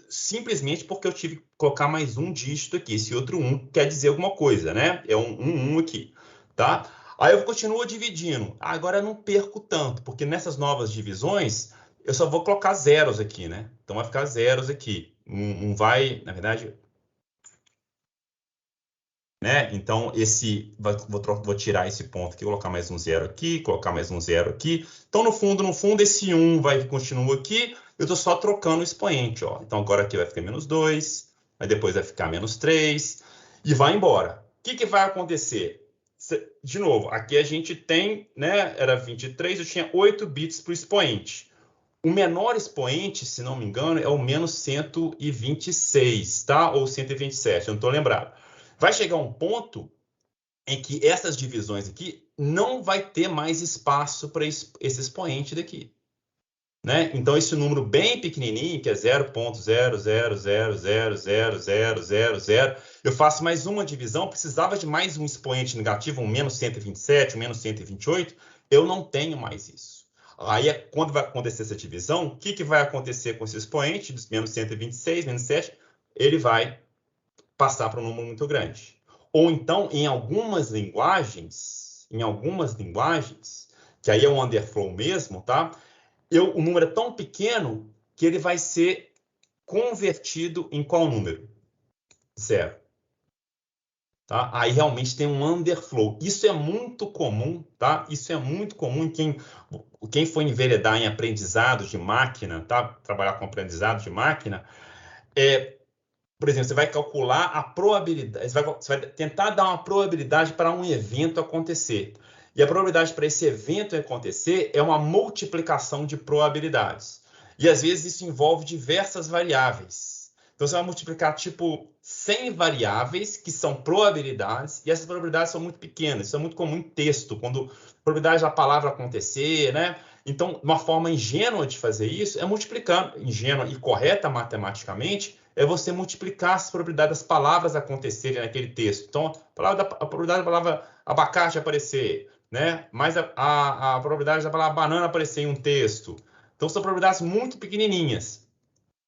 B: simplesmente porque eu tive que colocar mais um dígito aqui. Esse outro 1 quer dizer alguma coisa, né? É um 1 aqui, tá? Aí eu continuo dividindo. Agora eu não perco tanto, porque nessas novas divisões, eu só vou colocar zeros aqui, né? Então vai ficar zeros aqui. Não vai, na verdade... Né? Então, vou tirar esse ponto aqui, colocar mais um zero aqui, colocar mais um zero aqui. Então, no fundo, esse 1 continua aqui. Eu estou só trocando o expoente. Ó. Então, agora aqui vai ficar menos 2, aí depois vai ficar menos 3, e vai embora. O que vai acontecer? De novo, aqui a gente tem, né, era 23, eu tinha 8 bits para o expoente. O menor expoente, se não me engano, é o menos 126, tá? Ou 127, eu não estou lembrado. Vai chegar um ponto em que essas divisões aqui não vai ter mais espaço para esse expoente daqui. Né? Então, esse número bem pequenininho, que é 0.000000000, eu faço mais uma divisão, precisava de mais um expoente negativo, um menos 127, um menos 128, eu não tenho mais isso. Aí, quando vai acontecer essa divisão, o que vai acontecer com esse expoente, dos menos 126, menos 7, ele vai passar para um número muito grande. Ou então, em algumas linguagens, que aí é um underflow mesmo, tá? O número é tão pequeno que ele vai ser convertido em qual número? 0. Tá? Aí realmente tem um underflow. Isso é muito comum, tá? Isso é muito comum em quem for enveredar em aprendizado de máquina, tá? Trabalhar com aprendizado de máquina, por exemplo, você vai calcular a probabilidade, você vai tentar dar uma probabilidade para um evento acontecer. E a probabilidade para esse evento acontecer é uma multiplicação de probabilidades. E às vezes isso envolve diversas variáveis. Então você vai multiplicar tipo 100 variáveis que são probabilidades, e essas probabilidades são muito pequenas. Isso é muito comum em texto, quando a probabilidade da palavra acontecer, né? Então, uma forma ingênua de fazer isso é multiplicando, ingênua e correta matematicamente, é você multiplicar as probabilidades das palavras acontecerem naquele texto. Então, a probabilidade da palavra abacate aparecer, né? Mais a probabilidade da palavra banana aparecer em um texto. Então, são probabilidades muito pequenininhas.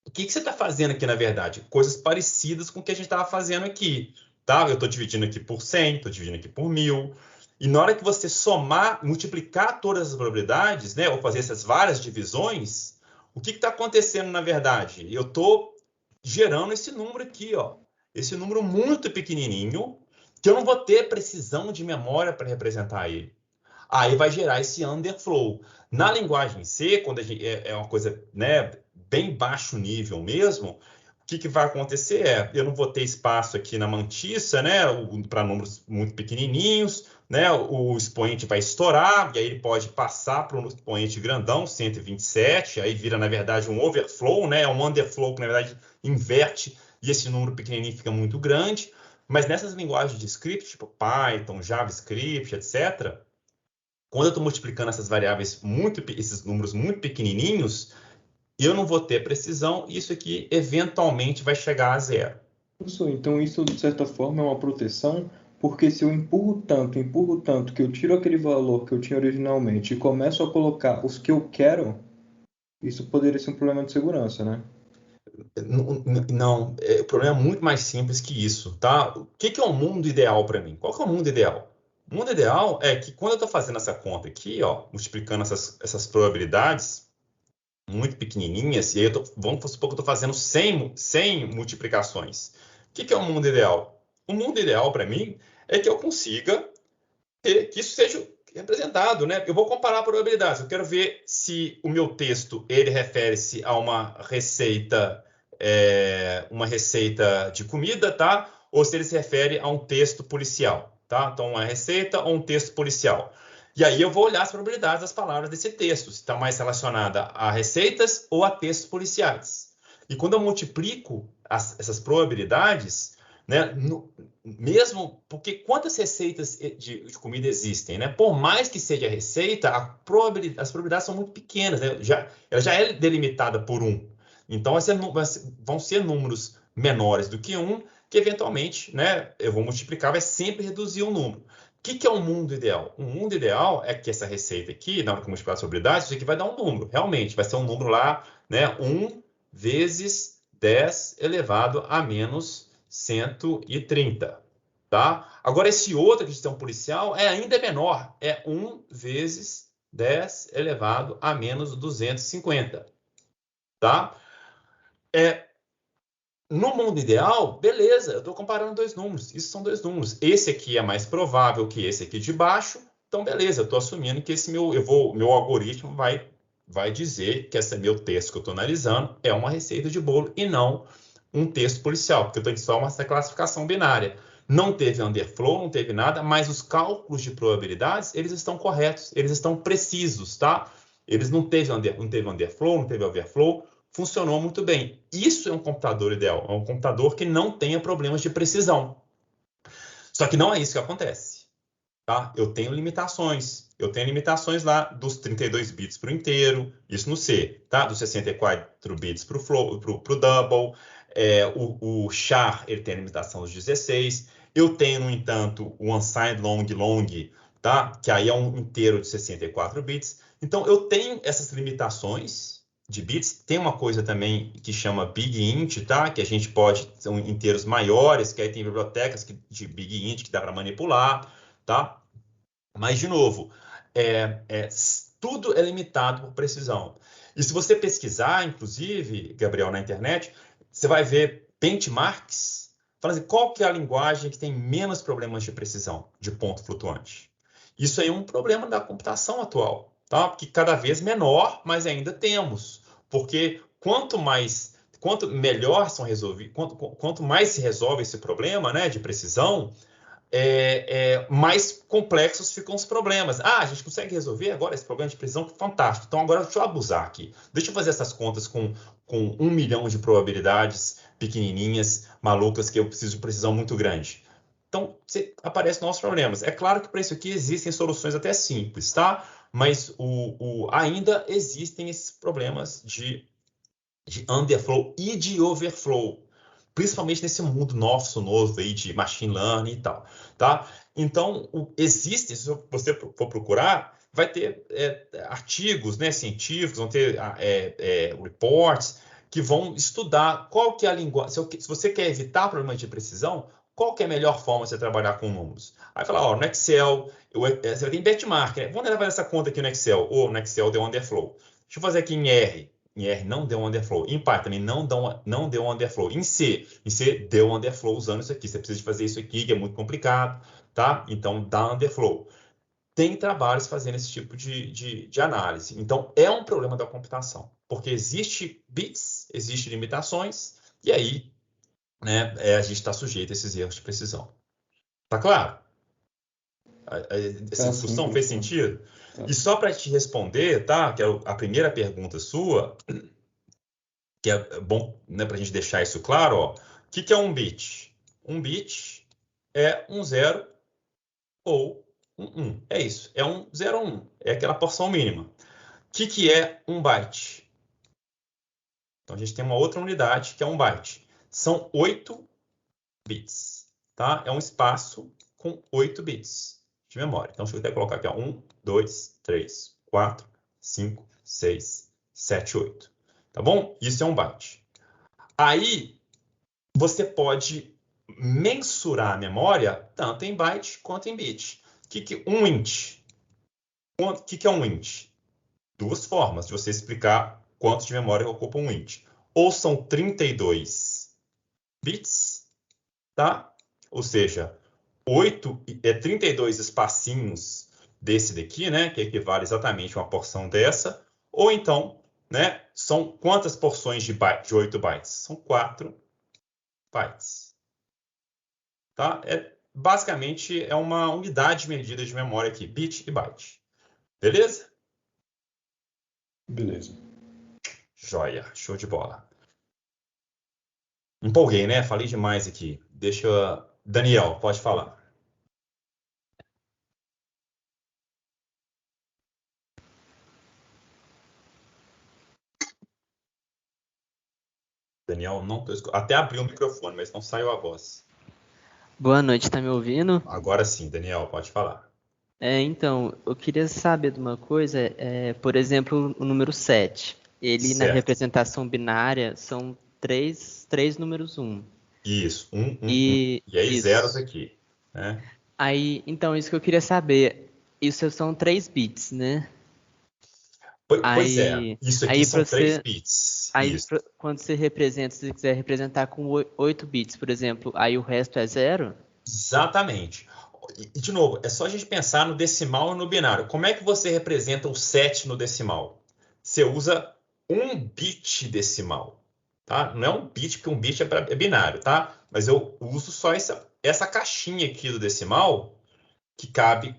B: O que você está fazendo aqui, na verdade? Coisas parecidas com o que a gente estava fazendo aqui. Tá? Eu estou dividindo aqui por 100, estou dividindo aqui por 1000. E na hora que você somar, multiplicar todas as probabilidades, né, ou fazer essas várias divisões, o que está acontecendo, na verdade? Eu estou gerando esse número aqui, ó. Esse número muito pequenininho, que eu não vou ter precisão de memória para representar ele. Aí vai gerar esse underflow. Na linguagem C, quando é uma coisa, né, bem baixo nível mesmo, o que vai acontecer eu não vou ter espaço aqui na mantissa, né, para números muito pequenininhos, né, o expoente vai estourar, e aí ele pode passar para um expoente grandão, 127, aí vira, na verdade, um overflow, né, um underflow que, na verdade, inverte, e esse número pequenininho fica muito grande. Mas nessas linguagens de script, tipo Python, JavaScript, etc., quando eu estou multiplicando essas variáveis, esses números muito pequenininhos, eu não vou ter precisão, e isso aqui eventualmente vai chegar a 0.
D: Professor, então isso de certa forma é uma proteção, porque se eu empurro tanto, que eu tiro aquele valor que eu tinha originalmente e começo a colocar os que eu quero, isso poderia ser um problema de segurança, né?
B: Não, o problema é muito mais simples que isso, tá? O que é um mundo ideal para mim? Qual que é o mundo ideal? O mundo ideal é que quando eu estou fazendo essa conta aqui, ó, multiplicando essas probabilidades muito pequenininhas, e aí vamos supor que eu estou fazendo 100 multiplicações. O que é o mundo ideal? O mundo ideal para mim é que eu consiga que isso seja representado, né? Eu vou comparar probabilidades. Eu quero ver se o meu texto ele refere-se a uma receita de comida, tá? Ou se ele se refere a um texto policial, tá? Então, uma receita ou um texto policial. E aí eu vou olhar as probabilidades das palavras desse texto, se está mais relacionada a receitas ou a textos policiais. E quando eu multiplico essas probabilidades, né? Mesmo porque quantas receitas de comida existem, né? Por mais que seja receita, as probabilidades são muito pequenas, né? Ela já é delimitada por 1. Então, vão ser números menores do que 1, que eventualmente, né, eu vou multiplicar, vai sempre reduzir o número. O que é um mundo ideal? Um mundo ideal é que essa receita aqui, na hora que eu multiplicar as probabilidades, isso aqui vai dar um número. Realmente, vai ser um número lá, né? 1 vezes 10 elevado a menos 130, tá? Agora, esse outro aqui de sistema policial é ainda menor. É 1 vezes 10 elevado a menos 250, tá? No mundo ideal, beleza, eu estou comparando dois números. Isso são dois números. Esse aqui é mais provável que esse aqui de baixo. Então, beleza, eu estou assumindo que meu algoritmo vai dizer que esse meu texto que eu estou analisando é uma receita de bolo e não um texto policial, porque eu estou só uma classificação binária. Não teve underflow, não teve nada, mas os cálculos de probabilidades, eles estão corretos, eles estão precisos, tá? Eles não teve underflow, não teve overflow, funcionou muito bem. Isso é um computador ideal, é um computador que não tenha problemas de precisão. Só que não é isso que acontece, tá? Eu tenho limitações lá dos 32 bits para o inteiro, isso no C, tá? Dos 64 bits para o double, o char ele tem a limitação dos 16. Eu tenho, no entanto, o unsigned long, tá? Que aí é um inteiro de 64 bits. Então, eu tenho essas limitações de bits. Tem uma coisa também que chama Big Int, tá? Que a gente pode, são inteiros maiores, que aí tem bibliotecas de Big Int que dá para manipular, tá? Mas, de novo, tudo é limitado por precisão. E se você pesquisar, inclusive, Gabriel, na internet, você vai ver benchmarks falando assim, qual que é a linguagem que tem menos problemas de precisão de ponto flutuante. Isso aí é um problema da computação atual, tá? Porque cada vez menor, mas ainda temos. Porque quanto melhor são resolvidos, quanto mais se resolve esse problema, né, de precisão, mais complexos ficam os problemas. A gente consegue resolver agora esse problema de precisão? Fantástico. Então, agora deixa eu abusar aqui. Deixa eu fazer essas contas com 1 milhão de probabilidades pequenininhas, malucas, que eu preciso de precisão muito grande. Então, aparecem novos problemas. É claro que para isso aqui existem soluções até simples, tá? Mas ainda existem esses problemas de underflow e de overflow, principalmente nesse mundo novo aí de machine learning e tal, tá? Então, se você for procurar, vai ter artigos, né, científicos, vão ter reports que vão estudar qual que é a linguagem. Se você quer evitar problemas de precisão, qual que é a melhor forma de você trabalhar com números? Aí fala, no Excel, você tem benchmark, né? Vamos levar essa conta aqui no Excel, ou no Excel deu underflow. Deixa eu fazer aqui em R. Em R não deu underflow. Em Python também não deu underflow. Em C deu underflow usando isso aqui. Você precisa de fazer isso aqui, que é muito complicado, tá? Então dá underflow. Tem trabalhos fazendo esse tipo de análise. Então é um problema da computação, porque existe bits, existe limitações, e aí, né, a gente está sujeito a esses erros de precisão. Tá claro? Essa discussão fez sentido? E só para te responder, tá? Que é a primeira pergunta sua, que é bom, né, para a gente deixar isso claro, ó. O que é um bit? Um bit é um 0 ou um 1. É isso, é um 0 ou 1. É aquela porção mínima. O que é um byte? Então, a gente tem uma outra unidade que é um byte. São 8 bits, tá? É um espaço com 8 bits de memória. Então, deixa eu até colocar aqui, ó. 1, 2, 3, 4, 5, 6, 7, 8. Tá bom? Isso é um byte. Aí, você pode mensurar a memória tanto em byte quanto em bit. Um int? O que é um int? Duas formas de você explicar quanto de memória ocupa um int. Ou são 32 bits, tá? Ou seja, 32 espacinhos desse daqui, né? Que equivale exatamente a uma porção dessa. Ou então, né? São quantas porções de 8 bytes? São 4 bytes. Tá? Basicamente, é uma unidade de medida de memória aqui, bit e byte. Beleza?
D: Beleza.
B: Joia, show de bola. Empolguei, né? Falei demais aqui. Daniel, pode falar. Daniel, não tô até abriu o microfone, mas não saiu a voz.
G: Boa noite, tá me ouvindo?
B: Agora sim, Daniel, pode falar.
G: Então, eu queria saber de uma coisa, por exemplo, o número 7. Ele, na
B: Certo.
G: representação binária, são três números 1.
B: Isso, um.
G: E
B: E aí
G: isso.
B: zeros aqui, né?
G: Aí, então, isso que eu queria saber. Isso são 3 bits, né?
B: Pois é,
G: Aí,
B: isso aqui
G: aí
B: são
G: pra
B: 3
G: você-
B: bits.
G: Aí,
B: Isso.
G: quando você representa, se você quiser representar com 8 bits, por exemplo, aí o resto é 0?
B: Exatamente. E, de novo, é só a gente pensar no decimal e no binário. Como é que você representa o 7 no decimal? Você usa um bit decimal, tá? Não é um bit, porque um bit é binário, tá? Mas eu uso só essa caixinha aqui do decimal, que cabe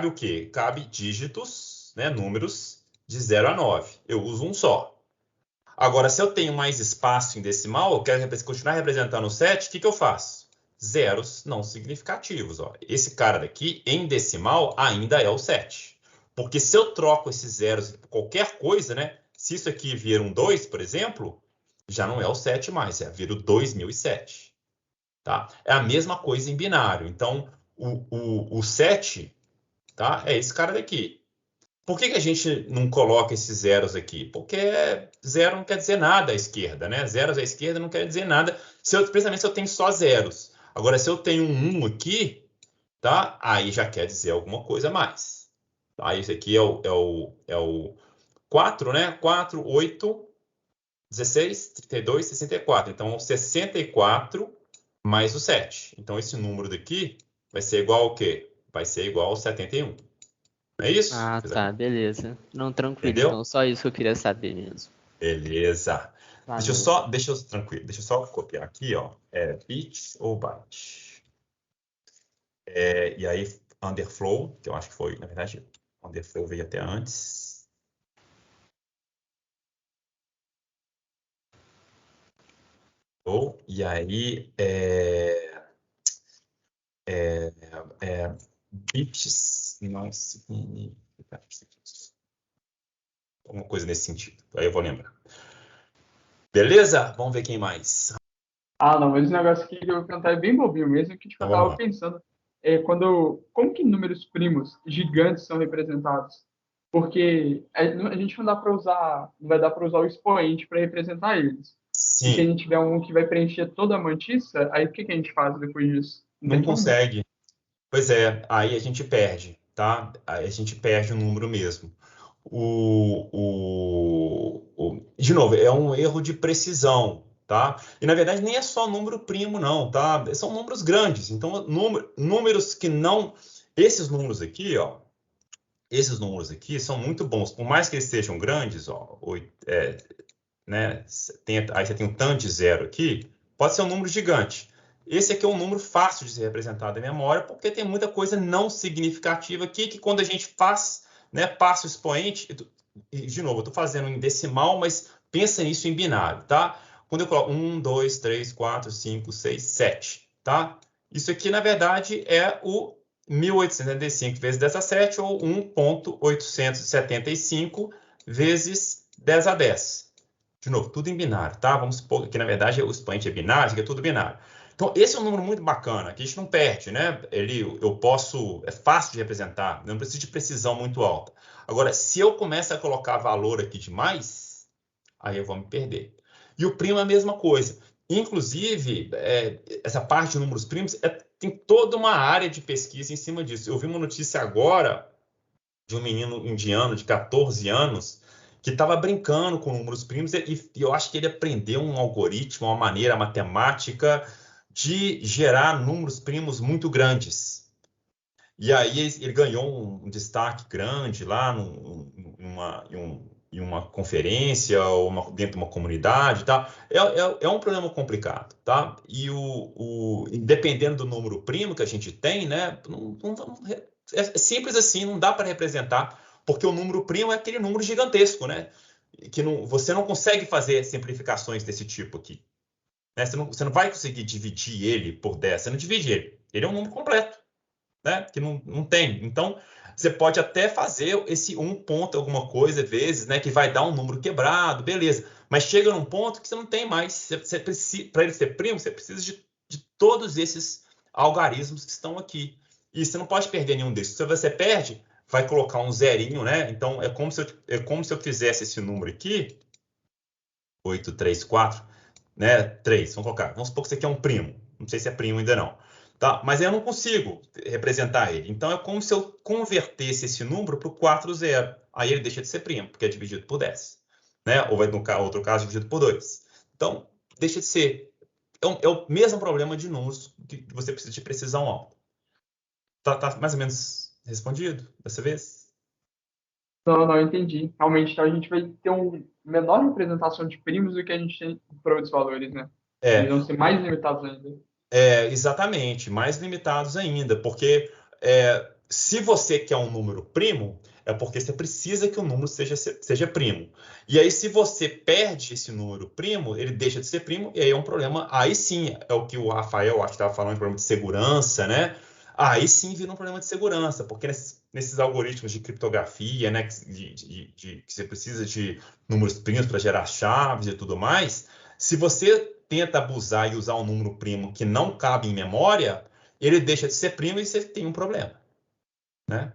B: o quê? Cabe dígitos, né, números de 0 a 9. Eu uso um só. Agora, se eu tenho mais espaço em decimal, eu quero continuar representando o 7, o que eu faço? Zeros não significativos. Ó. Esse cara daqui, em decimal, ainda é o 7. Porque se eu troco esses zeros por qualquer coisa, né? Se isso aqui vier um 2, por exemplo, já não é o 7 mais, vira o 2007. Tá? É a mesma coisa em binário. Então, o 7, tá? É esse cara daqui. Por que a gente não coloca esses zeros aqui? Porque zero não quer dizer nada à esquerda, né? Zeros à esquerda não quer dizer nada, principalmente se eu tenho só zeros. Agora, se eu tenho um 1 aqui, tá? Aí já quer dizer alguma coisa a mais. Aí esse aqui é o 4, né? 4, 8, 16, 32, 64. Então, 64 mais o 7. Então, esse número daqui vai ser igual ao quê? Vai ser igual ao 71. É isso?
G: Ah, tá, beleza. Não, tranquilo,
B: Entendeu?
G: então, só isso que eu queria saber mesmo.
B: Beleza.
G: Valeu.
B: Deixa eu só copiar aqui, ó. É bit ou byte. E aí, underflow, que eu acho que foi, na verdade, underflow veio até antes. E aí, bits não significa alguma coisa nesse sentido. Aí eu vou lembrar. Beleza? Vamos ver quem mais.
E: Ah, não, mas esse negócio aqui que eu vou cantar é bem bobinho mesmo, que tipo,
B: Então
E: eu
B: vamos
E: tava
B: lá.
E: pensando, como que números primos gigantes são representados? Porque a gente não vai dar para usar o expoente para representar eles. E se a
B: Sim,
E: gente tiver um que vai preencher toda a mantiça, aí o que a gente faz depois disso? Não
B: não
E: tem como?
B: consegue. Pois é, aí a gente perde, tá? Aí a gente perde o número mesmo. De novo, é um erro de precisão, tá? E na verdade nem é só número primo, não, tá? São números grandes. Então, números que não. Esses números aqui, ó. Esses números aqui são muito bons. Por mais que eles sejam grandes, ó, né? Aí você tem um tanto de zero aqui, pode ser um número gigante. Esse aqui é um número fácil de ser representado em memória, porque tem muita coisa não significativa aqui, que quando a gente faz, né, passa o expoente, e de novo, eu estou fazendo em decimal, mas pensa nisso em binário, tá? Quando eu coloco 1, 2, 3, 4, 5, 6, 7, tá? Isso aqui, na verdade, é o 1875 vezes 10 a 7, ou 1.875 vezes 10 a 10. De novo, tudo em binário, tá? Vamos supor que, na verdade, o expoente é binário, que é tudo binário. Então, esse é um número muito bacana, que a gente não perde, né? É fácil de representar, não precisa de precisão muito alta. Agora, se eu começo a colocar valor aqui demais, aí eu vou me perder. E o primo é a mesma coisa. Inclusive, essa parte de números primos, tem toda uma área de pesquisa em cima disso. Eu vi uma notícia agora de um menino indiano de 14 anos que estava brincando com números primos e eu acho que ele aprendeu um algoritmo, uma maneira matemática de gerar números primos muito grandes. E aí ele ganhou um destaque grande lá em uma conferência ou dentro de uma comunidade, tá? É um problema complicado, tá? E dependendo do número primo que a gente tem, né? É simples assim, não dá para representar, porque o número primo é aquele número gigantesco, né? Que você não consegue fazer simplificações desse tipo aqui. né? Você não vai conseguir dividir ele por 10, você não divide ele. Ele é um número completo, né? Que não tem. Então, você pode até fazer esse um ponto alguma coisa, às vezes, né? Que vai dar um número quebrado, beleza. Mas chega num ponto que você não tem mais. Para ele ser primo, você precisa de todos esses algarismos que estão aqui. E você não pode perder nenhum desses. Se você perde, vai colocar um zerinho, né? Então, é como se eu fizesse esse número aqui, 8, 3, 4, né? 3, vamos colocar. Vamos supor que isso aqui é um primo. Não sei se é primo ainda não. Tá? Mas eu não consigo representar ele. Então, é como se eu convertesse esse número para o 4, 0. Aí ele deixa de ser primo, porque é dividido por 10. Né? Ou vai, no outro caso, dividido por 2. Então, deixa de ser. É o mesmo problema de números que você precisa de precisão alta. Tá mais ou menos respondido dessa vez?
E: Não, entendi. Realmente, então a gente vai ter uma menor representação de primos do que a gente tem para outros valores, né? Eles vão ser mais limitados ainda.
B: Exatamente, mais limitados ainda, porque se você quer um número primo, é porque você precisa que o número seja primo. E aí, se você perde esse número primo, ele deixa de ser primo, e aí é um problema. Aí sim, é o que o Rafael, acho que estava falando, de problema de segurança, né? Aí sim vira um problema de segurança, porque nesses algoritmos de criptografia, né, que você precisa de números primos para gerar chaves e tudo mais, se você tenta abusar e usar um número primo que não cabe em memória, ele deixa de ser primo e você tem um problema, né?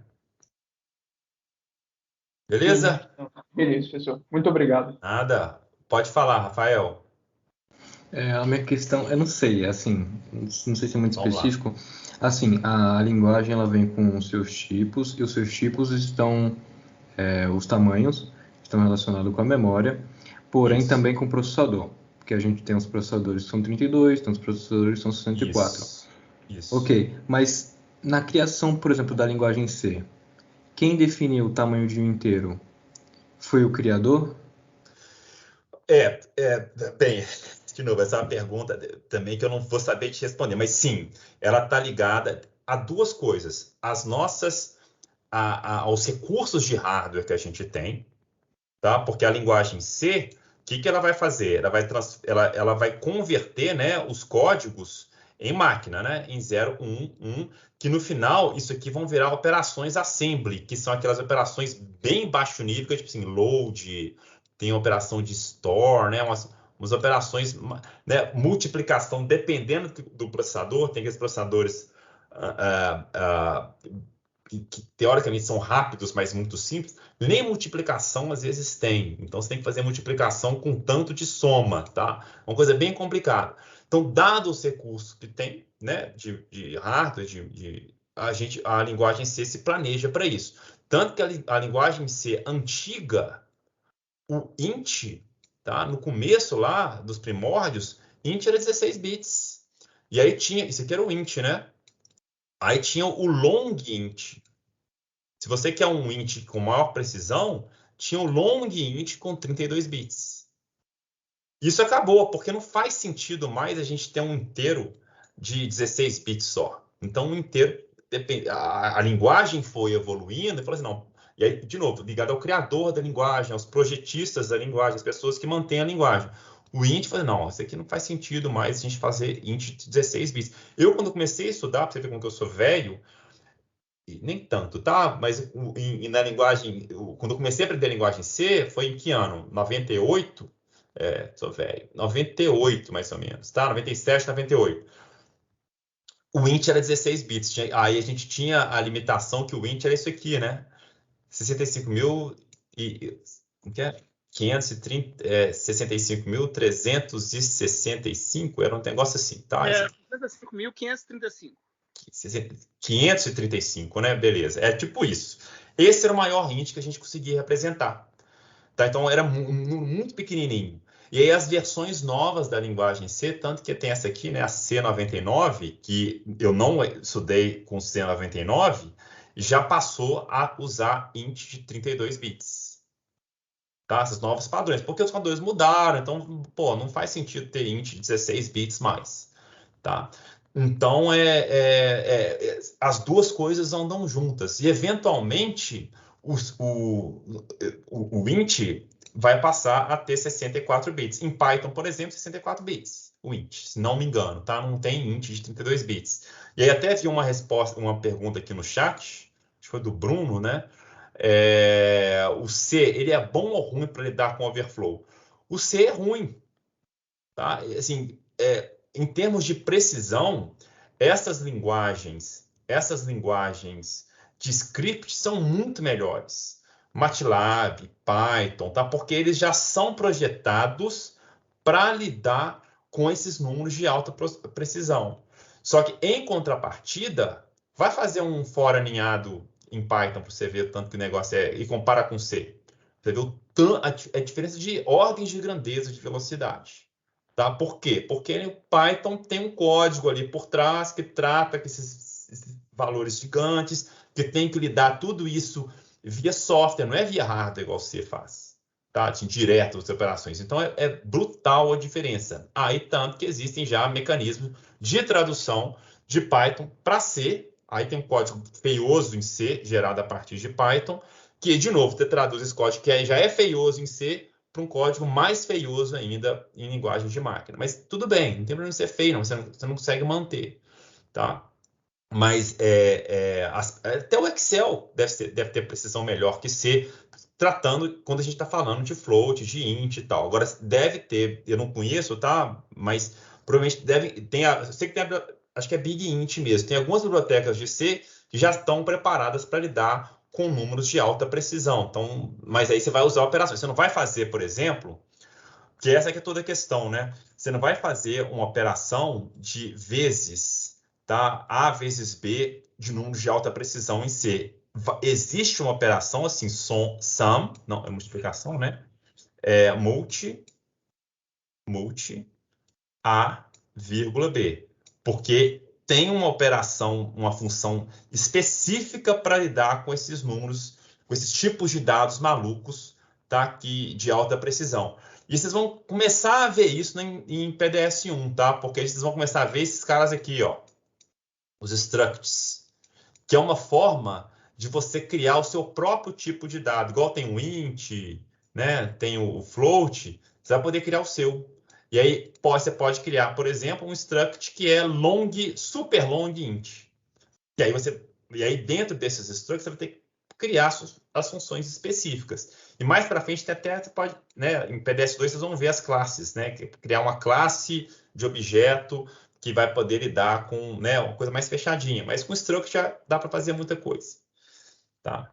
B: Beleza?
E: Beleza, professor. Muito obrigado.
B: Nada. Pode falar, Rafael.
D: A minha questão, eu não sei, assim, não sei se é muito
B: Vamos lá.
D: específico. Assim, a linguagem ela vem com os seus tipos, e os seus tipos estão, os tamanhos estão relacionados com a memória, porém
B: Isso.
D: também com o processador, porque a gente tem os processadores que são 32, tem os processadores que são 64.
B: Isso.
D: Ok, mas na criação, por exemplo, da linguagem C, quem definiu o tamanho de um inteiro foi o criador?
B: Bem, de novo, essa é uma pergunta também que eu não vou saber te responder, mas sim, ela está ligada a duas coisas. Aos recursos de hardware que a gente tem, tá? Porque a linguagem C, o que ela vai fazer? Ela vai converter, né, os códigos em máquina, né? Em 0, 1, 1, que no final, isso aqui vão virar operações assembly, que são aquelas operações bem baixo nível, tipo assim, load, tem operação de store, né? Umas operações, né? Multiplicação, dependendo do processador, tem aqueles processadores que teoricamente são rápidos, mas muito simples. Nem multiplicação às vezes tem. Então você tem que fazer multiplicação com tanto de soma, tá? Uma coisa bem complicada. Então, dado os recursos que tem, né, de hardware, a linguagem C se planeja para isso. Tanto que a linguagem C antiga, o int, tá? No começo lá dos primórdios, int era 16 bits. E aí tinha, isso aqui era o int, né? Aí tinha o long int. Se você quer um int com maior precisão, tinha o long int com 32 bits. Isso acabou, porque não faz sentido mais a gente ter um inteiro de 16 bits só. Então, um inteiro, a linguagem foi evoluindo e falou assim, não. E aí, de novo, ligado ao criador da linguagem, aos projetistas da linguagem, as pessoas que mantêm a linguagem. O int falou, não, isso aqui não faz sentido mais a gente fazer int de 16 bits. Eu, quando comecei a estudar, para você ver como que eu sou velho, nem tanto, tá? Mas na linguagem, quando eu comecei a aprender a linguagem C, foi em que ano? 98? Sou velho. 98, mais ou menos, tá? 97, 98. O int era 16 bits. Aí a gente tinha a limitação que o int era isso aqui, né? 65.000 e... Como que é? 65.365, era um negócio assim, tá?
H: 65.535.
B: 535, né? Beleza. É tipo isso. Esse era o maior int que a gente conseguia representar. Tá? Então era muito pequenininho. E aí as versões novas da linguagem C, tanto que tem essa aqui, né, a C99, que eu não estudei com C99, já passou a usar int de 32 bits. Tá? Esses novos padrões. Porque os padrões mudaram, então, pô, não faz sentido ter int de 16 bits mais. Tá? Então, as duas coisas andam juntas. E, eventualmente, o int vai passar a ter 64 bits. Em Python, por exemplo, 64 bits. o int, se não me engano, tá? Não tem int de 32 bits. E aí até vi uma pergunta aqui no chat, acho que foi do Bruno, né? O C, ele é bom ou ruim para lidar com overflow? O C é ruim, tá? Assim, em termos de precisão, essas linguagens de script são muito melhores. MATLAB, Python, tá? Porque eles já são projetados para lidar com esses números de alta precisão. Só que, em contrapartida, vai fazer um for aninhado em Python para você ver o tanto que o negócio é, e compara com C. Você vê a diferença de ordens de grandeza de velocidade. Tá? Por quê? Porque o Python tem um código ali por trás que trata com esses valores gigantes, que tem que lidar tudo isso via software, não é via hardware igual você faz, tá? Assim, direto das operações. Então é brutal a diferença. E tanto que existem já mecanismos de tradução de Python para C. Aí tem um código feioso em C, gerado a partir de Python, que, de novo, você traduz esse código que já é feioso em C para um código mais feioso ainda em linguagem de máquina. Mas tudo bem, não tem problema ser feio, não, você não consegue manter, tá? Mas até o Excel deve ter precisão melhor que C, tratando quando a gente está falando de float, de int e tal. Agora, deve ter, eu não conheço, tá? Mas provavelmente eu sei que acho que é Big Int mesmo. Tem algumas bibliotecas de C que já estão preparadas para lidar com números de alta precisão. Então, mas aí você vai usar operações. Você não vai fazer, por exemplo, que essa que é toda a questão, né? Você não vai fazer uma operação de vezes, tá? A vezes B de números de alta precisão em C. Existe uma operação assim, sum, não, é multiplicação, né? Multi, A, vírgula B. Porque tem uma operação, uma função específica para lidar com esses números, com esses tipos de dados malucos, tá? De alta precisão. E vocês vão começar a ver isso em PDS1, tá? Porque vocês vão começar a ver esses caras aqui, ó. Os structs. Que é uma forma de você criar o seu próprio tipo de dado. Igual tem o int, né? Tem o float. Você vai poder criar o seu. E aí você pode criar, por exemplo, um struct que é super long int. E aí dentro desses structs você vai ter que criar as funções específicas. E mais para frente até você pode, né, em PDS2 vocês vão ver as classes, né, criar uma classe de objeto que vai poder lidar com, né, uma coisa mais fechadinha. Mas com struct já dá para fazer muita coisa, tá?